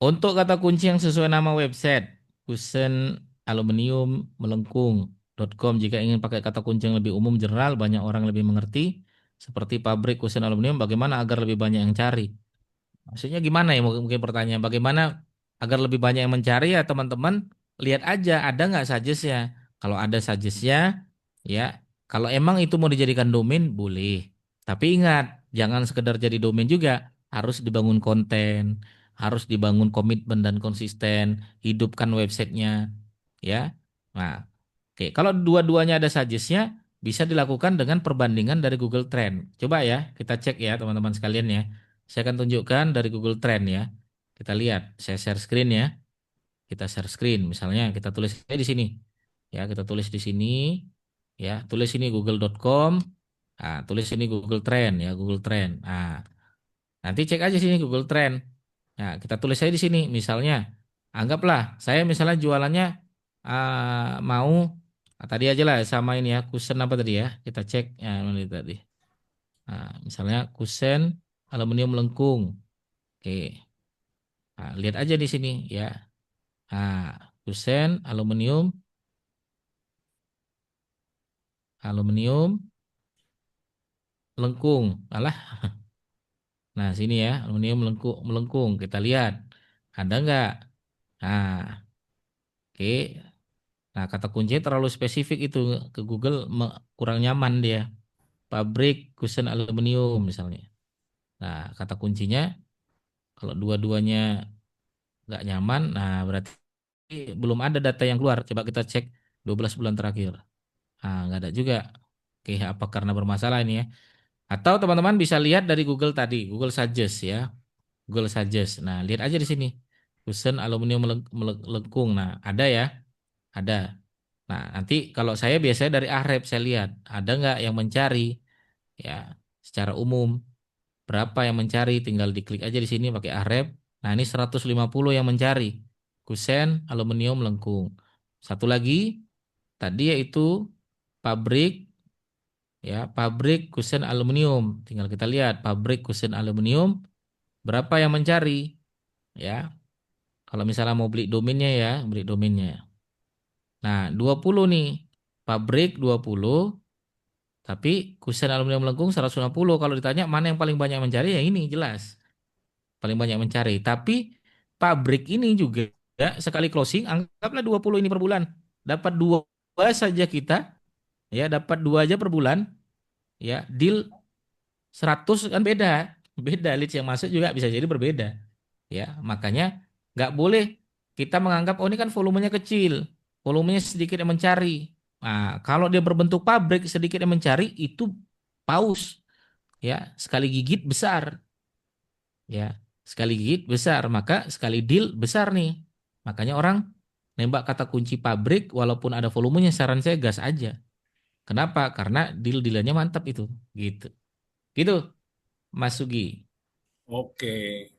Untuk kata kunci yang sesuai nama website, kusen aluminium melengkung.com. Jika ingin pakai kata kunci yang lebih umum general, banyak orang lebih mengerti. Seperti pabrik kusen aluminium, bagaimana agar lebih banyak yang cari? Maksudnya gimana ya mungkin mungkin pertanyaan bagaimana agar lebih banyak yang mencari ya teman-teman lihat aja ada nggak suggest-nya. Kalau ada suggest-nya ya kalau emang itu mau dijadikan domain boleh. Tapi ingat jangan sekedar jadi domain juga harus dibangun konten, harus dibangun komitmen dan konsisten, hidupkan websitenya ya. Nah, oke kalau dua-duanya ada suggest-nya bisa dilakukan dengan perbandingan dari Google Trend. Coba ya kita cek ya teman-teman sekalian ya. Saya akan tunjukkan dari Google Trend ya. Kita lihat, saya share screen ya. Kita share screen, misalnya kita tulis aja di sini. Ya, kita tulis di sini. Ya, tulis ini google.com. Nah, tulis ini Google Trend ya, Google Trend. Nah, nanti cek aja sini Google Trend. Nah, kita tulis aja di sini. Misalnya, anggaplah saya misalnya jualannya mau tadi aja lah sama ini ya, kusen apa tadi ya? Kita cek ya ini tadi. Nah, misalnya kusen aluminium lengkung. Oke. Nah, lihat aja di sini ya. Nah, kusen aluminium melengkung. Alah, nah sini ya, aluminium melengkung, melengkung. Kita lihat ada nggak? Nah, oke. Nah, kata kuncinya terlalu spesifik itu ke Google kurang nyaman dia. Pabrik kusen aluminium misalnya. Nah, kata kuncinya kalau dua-duanya nggak nyaman, nah berarti belum ada data yang keluar. Coba kita cek 12 bulan terakhir. Nah, nggak ada juga. Oke, apa karena bermasalah ini ya? Atau teman-teman bisa lihat dari Google tadi, Google Suggest ya, Google Suggest. Nah, lihat aja di sini, kusen aluminium melengkung. Nah, ada ya, ada. Nah, nanti kalau saya biasanya dari Ahref saya lihat, ada nggak yang mencari ya, secara umum berapa yang mencari, tinggal diklik aja di sini pakai Ahref. Nah, ini 150 yang mencari kusen aluminium melengkung. Satu lagi tadi yaitu pabrik ya pabrik kusen aluminium tinggal kita lihat pabrik kusen aluminium berapa yang mencari ya kalau misalnya mau beli domainnya ya beli domainnya nah 20 nih pabrik 20 tapi kusen aluminium melengkung 150 kalau ditanya mana yang paling banyak mencari ya ini jelas paling banyak mencari tapi pabrik ini juga ya, sekali closing anggaplah 20 ini per bulan dapat dua saja kita ya dapat dua aja per bulan ya deal 100 kan beda. Beda leads yang masuk juga bisa jadi berbeda. Ya, makanya nggak boleh kita menganggap oh ini kan volumenya kecil, volumenya sedikit yang mencari. Nah, kalau dia berbentuk pabrik sedikit yang mencari itu paus ya, sekali gigit besar ya. Sekali gigit besar, maka sekali deal besar nih. Makanya orang nembak kata kunci pabrik walaupun ada volumenya saran saya gas aja. Kenapa? Karena deal-dealannya mantap itu. Gitu. Gitu, Mas Sugi. oke.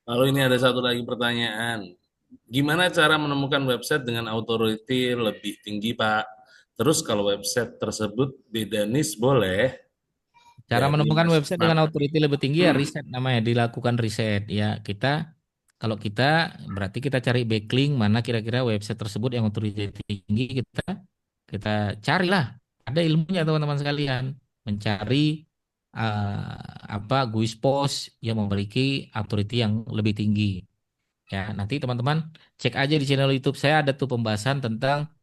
Lalu ini ada satu lagi pertanyaan. Gimana cara menemukan website dengan authority lebih tinggi, Pak? Terus kalau website tersebut beda niche boleh? Cara Jadi menemukan Mas website dengan Mark. authority lebih tinggi ya riset namanya, dilakukan riset. Ya, kalau kita berarti kita cari backlink mana kira-kira website tersebut yang authority tinggi kita kita carilah. Ada ilmunya teman-teman sekalian. Mencari apa Guis Post yang memiliki authority yang lebih tinggi. Ya, nanti teman-teman cek aja di channel YouTube saya ada tuh pembahasan tentang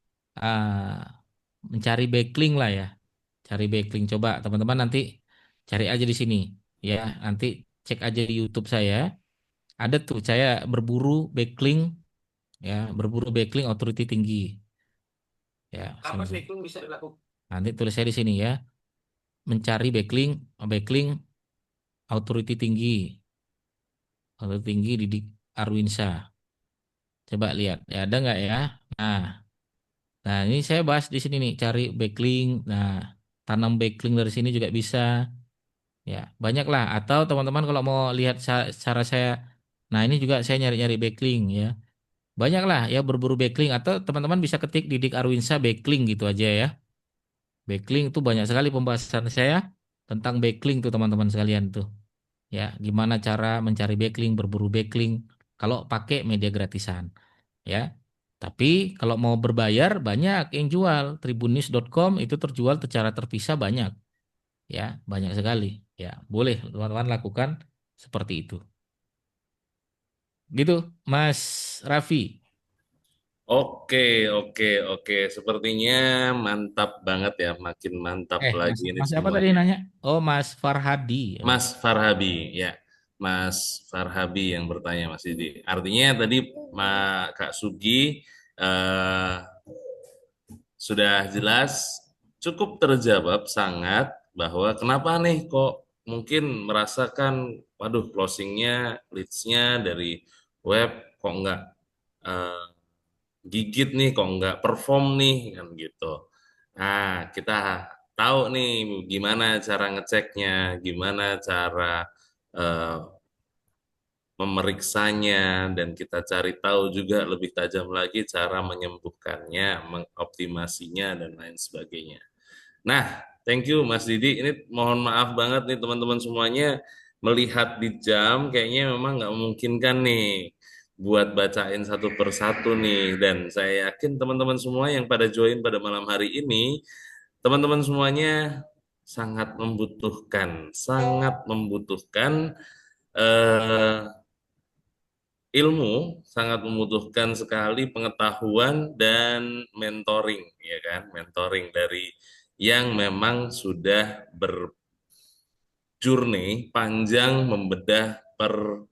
mencari backlink lah ya. Cari backlink coba teman-teman nanti cari aja di sini ya. Nanti cek aja di YouTube saya. Ada tuh saya berburu backlink ya, berburu backlink authority tinggi ya. Apa backlink bisa dilakukan? Nanti tulis saya di sini ya. mencari backlink, backlink authority tinggi Didik Arwinsa. Coba lihat, ya ada nggak ya? Nah, nah ini saya bahas di sini nih, cari backlink. Nah, tanam backlink dari sini juga bisa. Ya, banyak lah. Atau teman-teman kalau mau lihat cara saya, nah ini juga saya nyari-nyari backlink ya. Banyak lah ya berburu backlink. Atau teman-teman bisa ketik Didik Arwinsa backlink gitu aja ya. Backlink itu banyak sekali pembahasan saya tentang backlink tuh teman-teman sekalian tuh. Ya, gimana cara mencari backlink, berburu backlink kalau pakai media gratisan. Ya. Tapi kalau mau berbayar banyak yang jual. Tribunnews.com itu terjual secara terpisah banyak. Ya, banyak sekali. Ya, boleh teman-teman lakukan seperti itu. Gitu, Mas Raffi. Oke, oke, oke. Sepertinya mantap banget ya, makin mantap Mas, lagi ini Mas apa tadi semuanya. nanya? Oh, Mas Farhadi. Oh. Mas Farhabi, ya. Mas Farhabi yang bertanya Mas Didi. Artinya tadi Kak Sugi eh, sudah jelas, cukup terjawab sangat bahwa kenapa nih kok mungkin merasakan, waduh closingnya, leads-nya dari web kok nggak eh, gigit nih, kok nggak perform nih, kan gitu. Nah, kita tahu nih gimana cara ngeceknya, gimana cara eh, memeriksanya, dan kita cari tahu juga lebih tajam lagi cara menyembuhkannya, mengoptimasinya, dan lain sebagainya. Nah, thank you Mas Didi. Ini mohon maaf banget nih teman-teman semuanya, melihat di jam kayaknya memang nggak memungkinkan nih buat bacain satu persatu nih. Dan saya yakin teman-teman semua yang pada join pada malam hari ini, teman-teman semuanya sangat membutuhkan eh, ilmu, sangat membutuhkan sekali pengetahuan dan mentoring, ya kan? Mentoring dari yang memang sudah berjourney panjang membedah per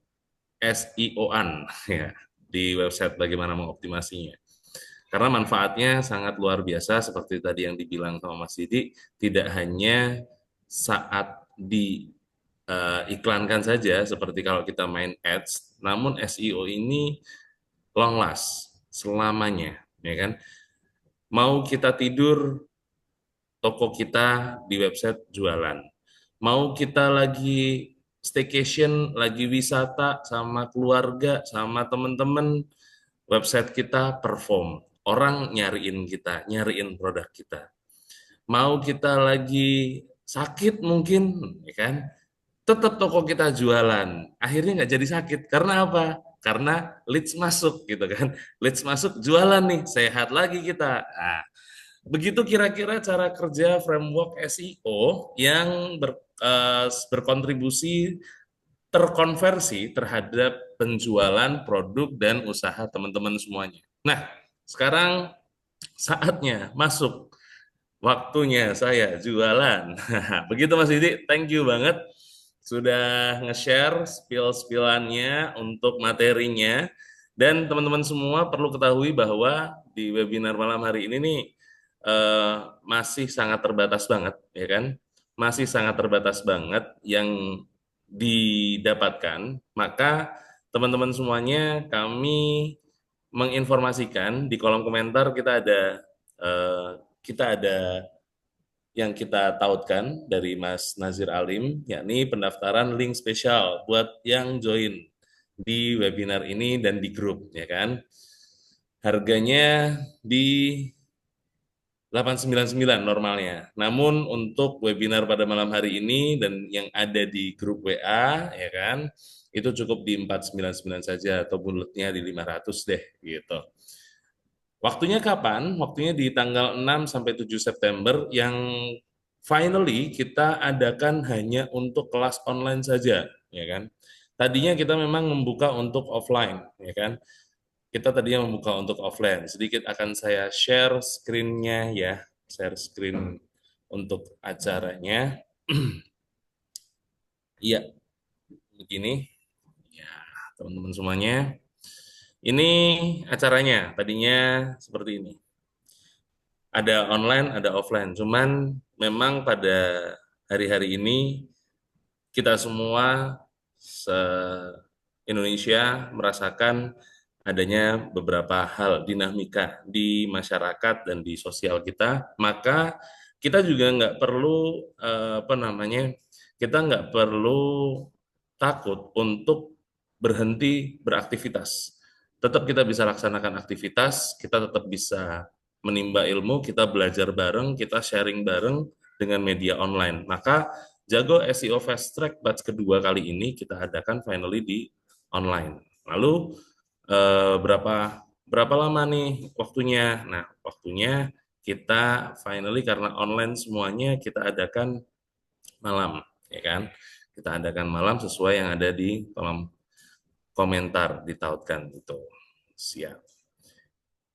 SEO-an ya di website, bagaimana mengoptimasinya. Karena manfaatnya sangat luar biasa seperti tadi yang dibilang sama Mas Didi, tidak hanya saat di iklankan saja seperti kalau kita main ads, namun SEO ini long last selamanya, ya kan? Mau kita tidur, toko kita di website jualan. Mau kita lagi staycation, lagi wisata sama keluarga, sama teman-teman, website kita perform. Orang nyariin kita, nyariin produk kita. Mau kita lagi sakit mungkin, ya kan? Tetap toko kita jualan. Akhirnya nggak jadi sakit. Karena apa? Karena leads masuk gitu kan. Leads masuk, jualan nih, sehat lagi kita. Nah, begitu kira-kira cara kerja framework SEO yang berkontribusi terkonversi terhadap penjualan produk dan usaha teman-teman semuanya. Nah, sekarang saatnya masuk, waktunya saya jualan. Begitu Mas Didi, thank you banget sudah nge-share spill-spillannya untuk materinya. Dan teman-teman semua perlu ketahui bahwa di webinar malam hari ini nih masih sangat terbatas banget, ya kan? Masih sangat terbatas banget yang didapatkan. Maka teman-teman semuanya, kami menginformasikan di kolom komentar eh, kita ada yang kita tautkan dari Mas Nazir Alim, yakni pendaftaran link spesial buat yang join di webinar ini dan di grup, ya kan. Harganya di 899 normalnya. Namun untuk webinar pada malam hari ini dan yang ada di grup WA, ya kan, itu cukup di 499 saja atau bulatnya di 500 deh gitu. Waktunya kapan? Waktunya di tanggal 6 sampai 7 September yang finally kita adakan hanya untuk kelas online saja, ya kan? Tadinya kita memang membuka untuk offline, ya kan? Kita tadinya membuka untuk offline. Sedikit akan saya share screen-nya ya, share screen untuk acaranya. Iya, begini. Ya, teman-teman semuanya. Ini acaranya, tadinya seperti ini. Ada online, ada offline. Cuman memang pada hari-hari ini kita semua se-Indonesia merasakan adanya beberapa hal dinamika di masyarakat dan di sosial kita, maka kita juga nggak perlu kita nggak perlu takut untuk berhenti beraktivitas. Tetap kita bisa laksanakan aktivitas, kita tetap bisa menimba ilmu, kita belajar bareng, kita sharing bareng dengan media online. Maka Jago SEO Fast Track batch kedua kali ini kita adakan finally di online. Lalu berapa berapa lama nih waktunya? Nah, waktunya kita finally karena online semuanya kita adakan malam, ya kan? Kita adakan malam sesuai yang ada di kolom komentar ditautkan itu. Siap.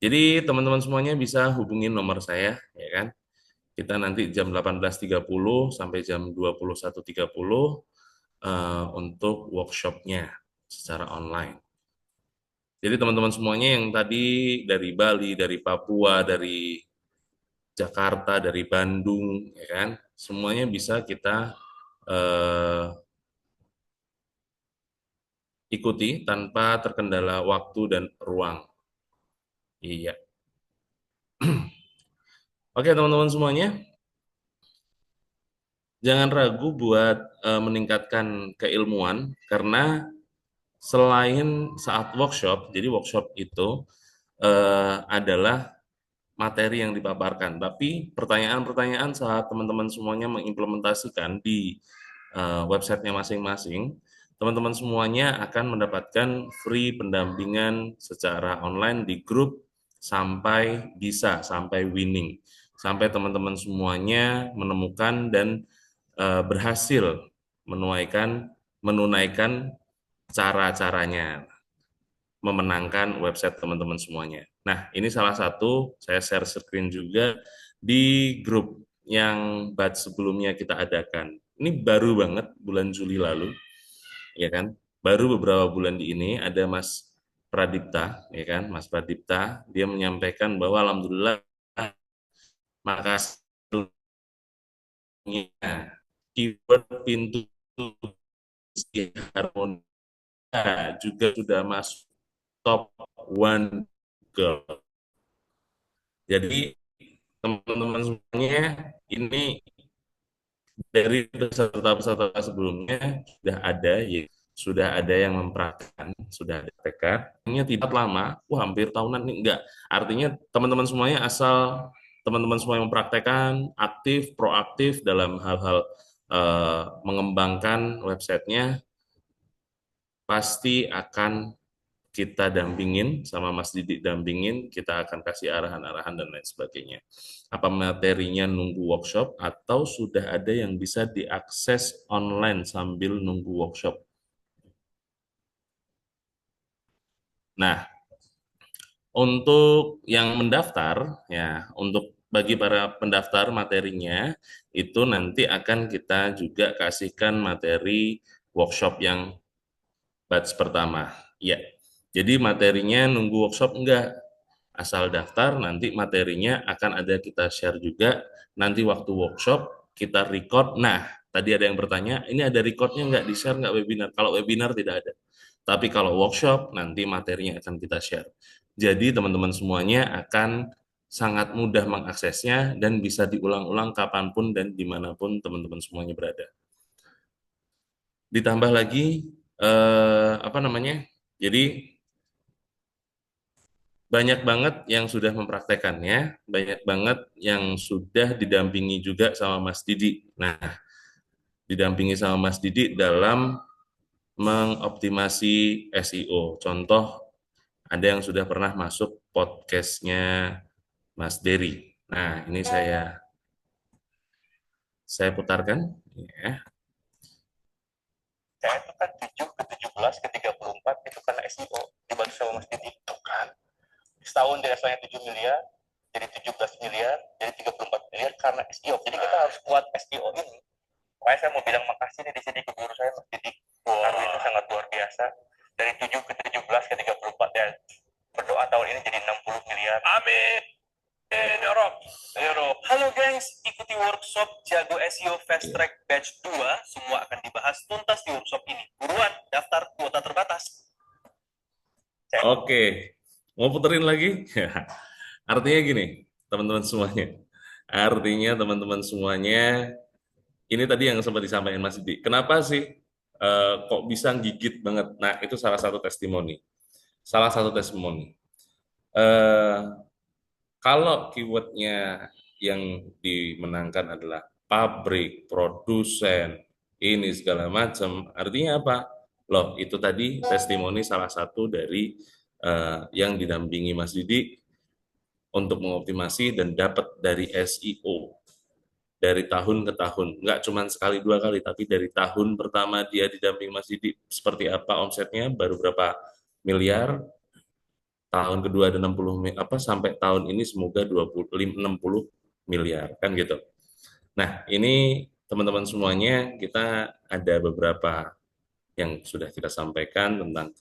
Jadi teman-teman semuanya bisa hubungin nomor saya, ya kan? Kita nanti jam 18.30 sampai jam 21.30 untuk workshopnya secara online. Jadi teman-teman semuanya yang tadi dari Bali, dari Papua, dari Jakarta, dari Bandung, ya kan, semuanya bisa kita eh, ikuti tanpa terkendala waktu dan ruang. Iya. Oke teman-teman semuanya, jangan ragu buat meningkatkan keilmuan karena selain saat workshop, jadi workshop itu adalah materi yang dipaparkan, tapi pertanyaan-pertanyaan saat teman-teman semuanya mengimplementasikan di websitenya masing-masing, teman-teman semuanya akan mendapatkan free pendampingan secara online di grup sampai winning, sampai teman-teman semuanya menemukan dan berhasil menunaikan cara-caranya memenangkan website teman-teman semuanya. Nah, ini salah satu, saya share screen juga di grup yang batch sebelumnya kita adakan. Ini baru banget bulan Juli lalu, ya kan? Baru beberapa bulan di ini ada Mas Pradipta, ya kan? Mas Pradipta, dia menyampaikan bahwa alhamdulillah makasih keyword pintu harmonia juga sudah masuk top one girl. Jadi teman-teman semuanya ini dari peserta-peserta sebelumnya sudah ada yang mempraktikkan, sudah ada tekad. Ini tidak lama, hampir tahunan nih enggak. Artinya teman-teman semuanya asal teman-teman semuanya mempraktekkan, aktif, proaktif dalam hal-hal mengembangkan websitenya, pasti akan kita dampingin, sama Mas Didik dampingin, kita akan kasih arahan-arahan dan lain sebagainya. Apa materinya nunggu workshop, atau sudah ada yang bisa diakses online sambil nunggu workshop. Nah, untuk yang mendaftar, ya, untuk bagi para pendaftar materinya, itu nanti akan kita juga kasihkan materi workshop yang batch pertama. Ya, jadi materinya nunggu workshop enggak, asal daftar nanti materinya akan ada kita share juga, nanti waktu workshop kita record. Nah, tadi ada yang bertanya, ini ada recordnya nggak, di-share nggak webinar? Kalau webinar tidak ada, tapi kalau workshop nanti materinya akan kita share. Jadi teman-teman semuanya akan sangat mudah mengaksesnya dan bisa diulang-ulang kapanpun dan dimanapun teman-teman semuanya berada. Ditambah lagi, jadi banyak banget yang sudah mempraktekannya, banyak banget yang sudah didampingi juga sama Mas Didi. Nah, didampingi sama Mas Didi dalam mengoptimasi SEO. Contoh, ada yang sudah pernah masuk podcastnya Mas Dery. Nah, ini saya putarkan. Ya. Saya itu kan 7 ke 17 ke 34 itu karena SEO dibantu sama Mas Didi. Tuh kan. Setahun dia asalnya 7 miliar, jadi 17 miliar, jadi 34 miliar karena SEO. Jadi kita harus kuat SEO ini. Makanya saya mau bilang makasih nih di sini ke guru saya Mas Didi. Karena itu sangat luar biasa. Dari 7 ke 17 ke 34 ya. Berdoa tahun ini jadi 60 miliar. Amin. Ya Rob. Ya Bro. Halo guys, ikuti workshop Jago SEO Fast Track Batch 2. Semua akan dibahas tuntas di workshop ini. Buruan, daftar kuota terbatas. Oke, mau puterin lagi? Artinya gini, teman-teman semuanya. Artinya teman-teman semuanya, ini tadi yang sempat disampaikan Mas Didi. Kenapa sih kok bisa gigit banget? Nah, itu salah satu testimoni. Salah satu testimoni. Eh, Kalau keywordnya yang dimenangkan adalah pabrik, produsen, ini segala macam, artinya apa? Loh, itu tadi testimoni salah satu dari yang didampingi Mas Didi untuk mengoptimasi dan dapat dari SEO dari tahun ke tahun. Nggak cuma sekali dua kali, tapi dari tahun pertama dia didampingi Mas Didi, seperti apa omsetnya, baru berapa miliar, tahun kedua ada 60 apa sampai tahun ini semoga 60 miliar kan gitu. Nah, ini teman-teman semuanya kita ada beberapa yang sudah kita sampaikan tentang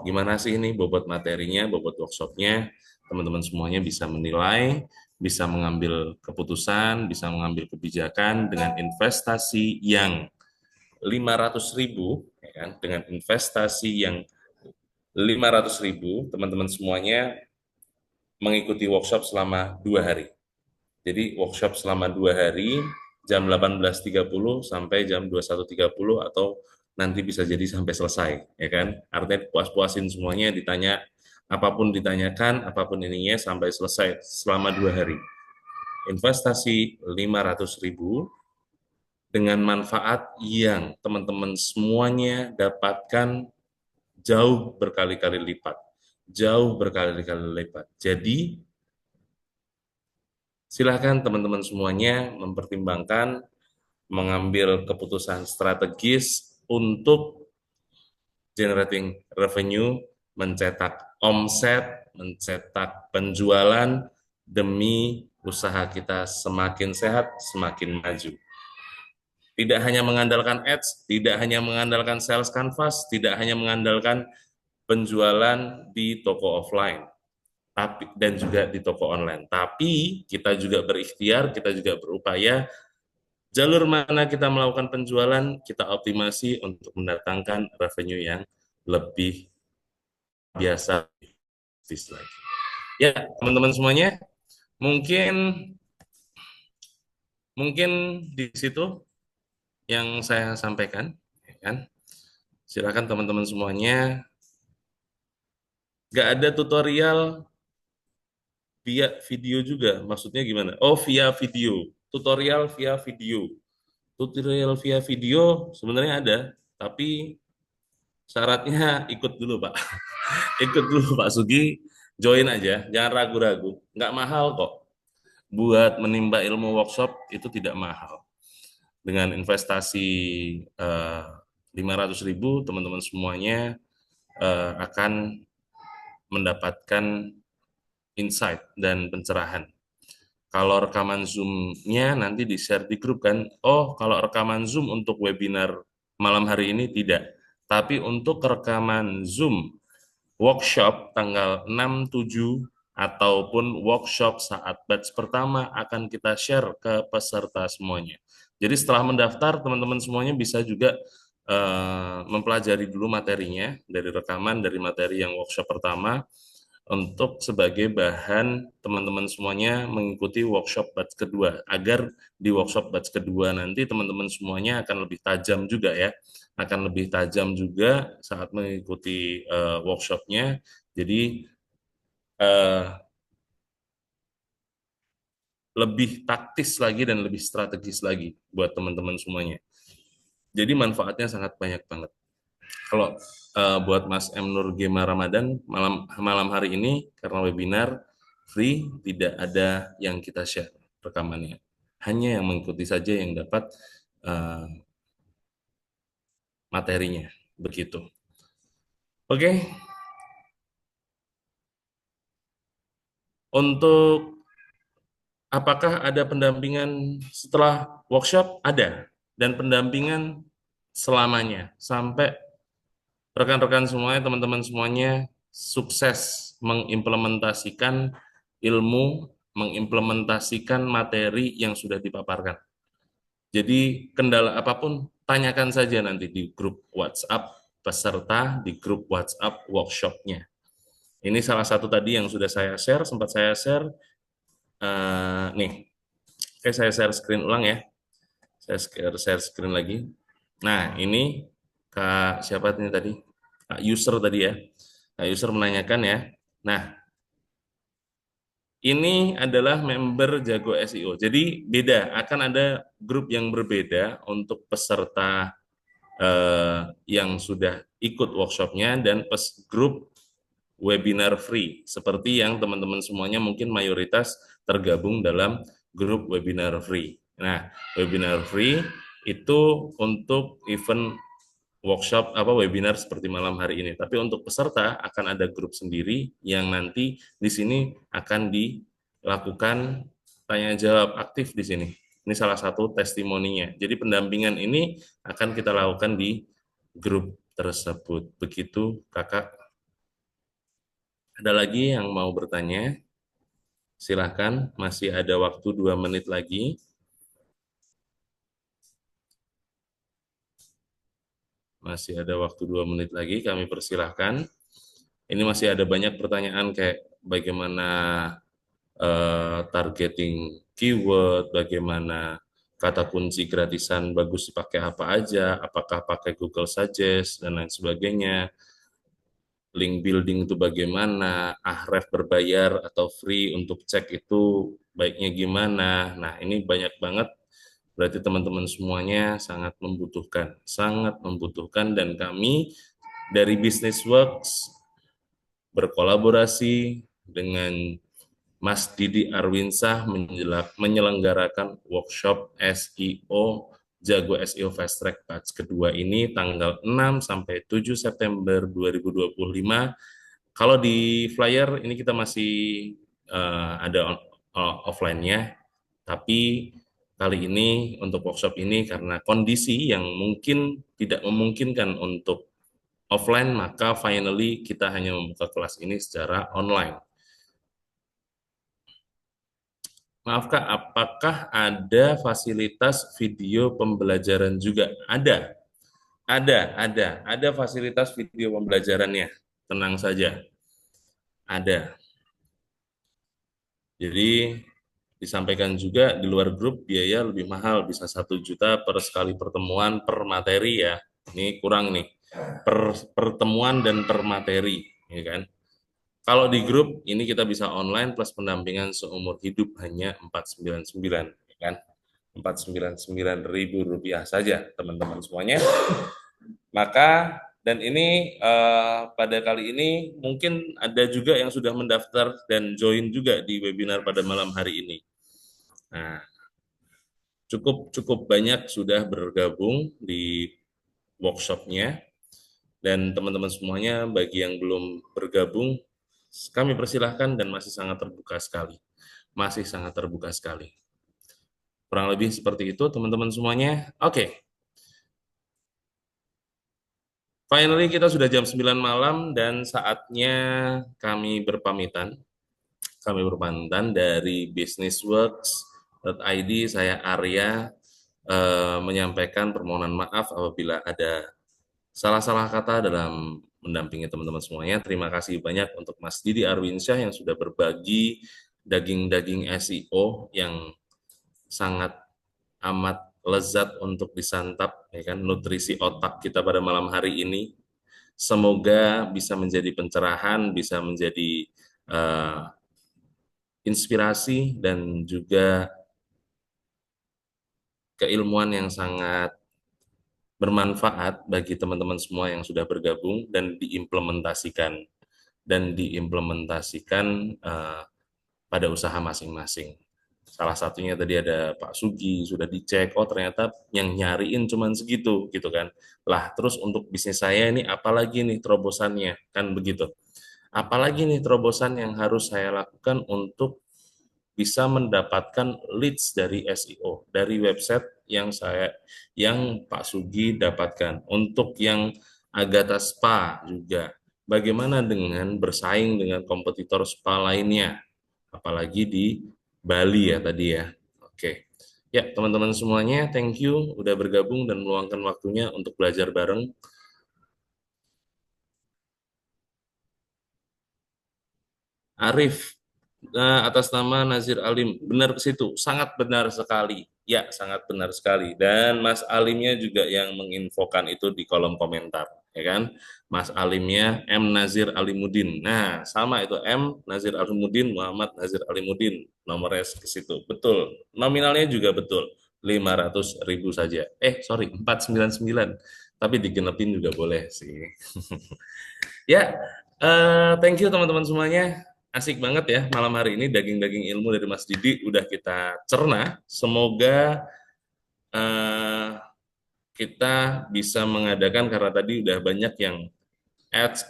gimana sih ini bobot materinya, bobot workshopnya. Teman-teman semuanya bisa menilai, bisa mengambil keputusan, bisa mengambil kebijakan dengan investasi yang 500.000 ya kan, dengan investasi yang 500.000, teman-teman semuanya mengikuti workshop selama 2 hari. Jadi workshop selama 2 hari, jam 18.30 sampai jam 21.30 atau nanti bisa jadi sampai selesai, ya kan? Artinya puas-puasin semuanya, ditanya apapun ditanyakan, apapun ininya sampai selesai selama 2 hari. Investasi 500.000 dengan manfaat yang teman-teman semuanya dapatkan jauh berkali-kali lipat. Jauh berkali-kali lipat. Jadi, silakan teman-teman semuanya mempertimbangkan mengambil keputusan strategis untuk generating revenue, mencetak omset, mencetak penjualan demi usaha kita semakin sehat, semakin maju. Tidak hanya mengandalkan ads, tidak hanya mengandalkan sales canvas, tidak hanya mengandalkan penjualan di toko offline, tapi dan juga di toko online. Tapi kita juga berikhtiar, kita juga berupaya jalur mana kita melakukan penjualan, kita optimasi untuk mendatangkan revenue yang lebih biasa lagi. Ya, teman-teman semuanya, mungkin mungkin di situ yang saya sampaikan, ya kan? Silakan teman-teman semuanya. Nggak ada tutorial via video juga, maksudnya gimana? Oh, via video, tutorial via video. Tutorial via video sebenarnya ada, tapi syaratnya ikut dulu, Pak. Ikut dulu, Pak Sugi, join aja, jangan ragu-ragu. Nggak mahal kok. Buat menimba ilmu workshop itu tidak mahal. Dengan investasi 500.000, teman-teman semuanya akan mendapatkan insight dan pencerahan. Kalau rekaman Zoom-nya nanti di-share di grup kan, kalau rekaman Zoom untuk webinar malam hari ini tidak. Tapi untuk rekaman Zoom workshop tanggal 6, 7, ataupun workshop saat batch pertama akan kita share ke peserta semuanya. Jadi setelah mendaftar, teman-teman semuanya bisa juga mempelajari dulu materinya dari rekaman, dari materi yang workshop pertama, untuk sebagai bahan teman-teman semuanya mengikuti workshop batch kedua, agar di workshop batch kedua nanti teman-teman semuanya akan lebih tajam juga ya, akan lebih tajam juga saat mengikuti workshopnya, jadi lebih taktis lagi dan lebih strategis lagi buat teman-teman semuanya. Jadi manfaatnya sangat banyak banget. Kalau buat Mas M. Nur Gema Ramadan, malam hari ini karena webinar free, tidak ada yang kita share rekamannya. Hanya yang mengikuti saja yang dapat materinya. Begitu. Oke. Untuk apakah ada pendampingan setelah workshop? Ada. Dan pendampingan selamanya. Sampai rekan-rekan semuanya, teman-teman semuanya sukses mengimplementasikan ilmu mengimplementasikan materi yang sudah dipaparkan. Jadi kendala apapun tanyakan saja nanti di grup WhatsApp peserta, di grup WhatsApp workshopnya. Ini salah satu tadi yang sudah saya share, sempat saya share. Nih, oke saya share screen ulang ya. Saya share screen lagi. Nah, ini Kak siapa ini tadi? Kak user tadi ya. Kak user menanyakan ya. Nah, ini adalah member Jago SEO. Jadi beda, akan ada grup yang berbeda untuk peserta yang sudah ikut workshopnya dan grup webinar free. Seperti yang teman-teman semuanya mungkin mayoritas tergabung dalam grup webinar free. Nah, webinar free itu untuk event workshop webinar seperti malam hari ini. Tapi untuk peserta akan ada grup sendiri yang nanti di sini akan dilakukan tanya jawab aktif di sini. Ini salah satu testimoninya. Jadi pendampingan ini akan kita lakukan di grup tersebut. Begitu, Kakak. Ada lagi yang mau bertanya? Silahkan, masih ada waktu 2 menit lagi. Masih ada waktu 2 menit lagi, kami persilahkan. Ini masih ada banyak pertanyaan kayak bagaimana targeting keyword, bagaimana kata kunci gratisan bagus dipakai apa aja, apakah pakai Google Suggest, dan lain sebagainya. Link building itu bagaimana, Ahref berbayar atau free untuk cek itu baiknya gimana. Nah, ini banyak banget, berarti teman-teman semuanya sangat membutuhkan, dan kami dari Businessworks berkolaborasi dengan Mas Didi Arwinsah menyelenggarakan workshop SEO Jago SEO Fast Track Batch kedua ini tanggal 6 sampai 7 September 2025. Kalau di flyer ini kita masih ada offline-nya, tapi kali ini untuk workshop ini karena kondisi yang mungkin tidak memungkinkan untuk offline, maka finally kita hanya membuka kelas ini secara online. Maaf Kak, apakah ada fasilitas video pembelajaran juga? Ada fasilitas video pembelajarannya. Tenang saja, ada. Jadi disampaikan juga di luar grup biaya lebih mahal, bisa 1 juta per sekali pertemuan per materi ya. Ini kurang nih, per pertemuan dan per materi, ya kan? Kalau di grup ini kita bisa online plus pendampingan seumur hidup hanya 499, ya kan? 499.000 rupiah saja teman-teman semuanya. Maka dan ini pada kali ini mungkin ada juga yang sudah mendaftar dan join juga di webinar pada malam hari ini. Nah, cukup banyak sudah bergabung di workshopnya, dan teman-teman semuanya bagi yang belum bergabung kami persilahkan dan masih sangat terbuka sekali. Kurang lebih seperti itu teman-teman semuanya. Oke. Finally kita sudah jam 9 malam dan saatnya kami berpamitan. Kami berpamitan dari businessworks.id. Saya Arya menyampaikan permohonan maaf apabila ada salah-salah kata dalam mendampingi teman-teman semuanya. Terima kasih banyak untuk Mas Didi Arwinsyah yang sudah berbagi daging-daging SEO yang sangat amat lezat untuk disantap, ya kan, nutrisi otak kita pada malam hari ini. Semoga bisa menjadi pencerahan, bisa menjadi inspirasi dan juga keilmuan yang sangat bermanfaat bagi teman-teman semua yang sudah bergabung dan diimplementasikan pada usaha masing-masing. Salah satunya tadi ada Pak Sugi, sudah dicek, oh ternyata yang nyariin cuman segitu, gitu kan. Lah, terus untuk bisnis saya ini apalagi nih terobosannya, kan begitu. Apalagi nih terobosan yang harus saya lakukan untuk bisa mendapatkan leads dari SEO, dari website yang Pak Sugi dapatkan. Untuk yang Agatha Spa juga, bagaimana dengan bersaing dengan kompetitor spa lainnya, apalagi di Bali ya tadi ya. Oke. Ya, teman-teman semuanya, thank you udah bergabung dan meluangkan waktunya untuk belajar bareng. Arif, atas nama Nazir Alim, benar ke situ, sangat benar sekali. Ya, sangat benar sekali. Dan Mas Alimnya juga yang menginfokan itu di kolom komentar, ya kan? Mas Alimnya M Nazir Alimuddin. Nah, sama itu M Nazir Alimuddin, Muhammad Nazir Alimuddin, nomornya ke situ. Betul. Nominalnya juga betul. 500.000 saja. Sorry, 499. Tapi digenepin juga boleh sih. Ya, thank you teman-teman semuanya. Asik banget ya malam hari ini daging-daging ilmu dari Mas Didi udah kita cerna. Semoga eh, kita bisa mengadakan karena tadi udah banyak yang ads.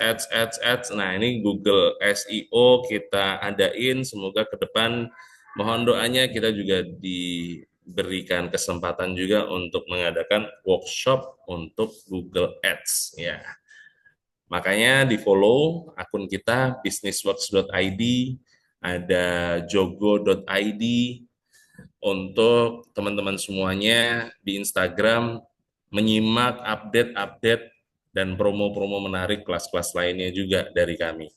Nah, ini Google SEO kita adain. Semoga ke depan mohon doanya kita juga diberikan kesempatan juga untuk mengadakan workshop untuk Google Ads ya. Makanya di-follow akun kita businessworks.id, ada jogo.id untuk teman-teman semuanya di Instagram menyimak update-update dan promo-promo menarik kelas-kelas lainnya juga dari kami.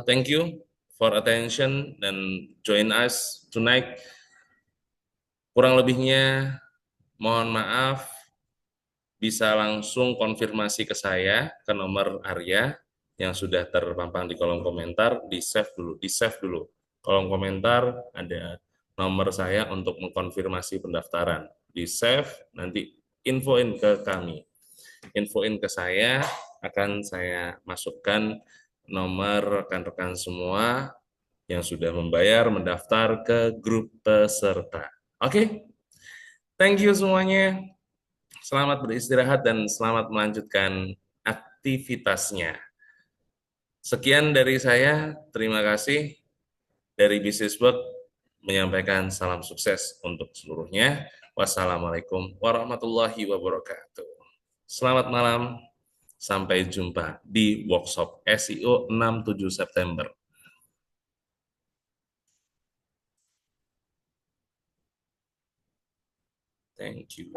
Thank you for attention dan join us tonight. Kurang lebihnya mohon maaf, bisa langsung konfirmasi ke saya ke nomor Arya yang sudah terpampang di kolom komentar, di-save dulu. Kolom komentar ada nomor saya untuk mengkonfirmasi pendaftaran. Di-save, nanti infoin ke kami. Infoin ke saya, akan saya masukkan nomor rekan-rekan semua yang sudah membayar mendaftar ke grup peserta. Oke, thank you semuanya. Selamat beristirahat dan selamat melanjutkan aktivitasnya. Sekian dari saya, terima kasih dari Business Work menyampaikan salam sukses untuk seluruhnya. Wassalamualaikum warahmatullahi wabarakatuh. Selamat malam, sampai jumpa di workshop SEO 6-7 September. Thank you.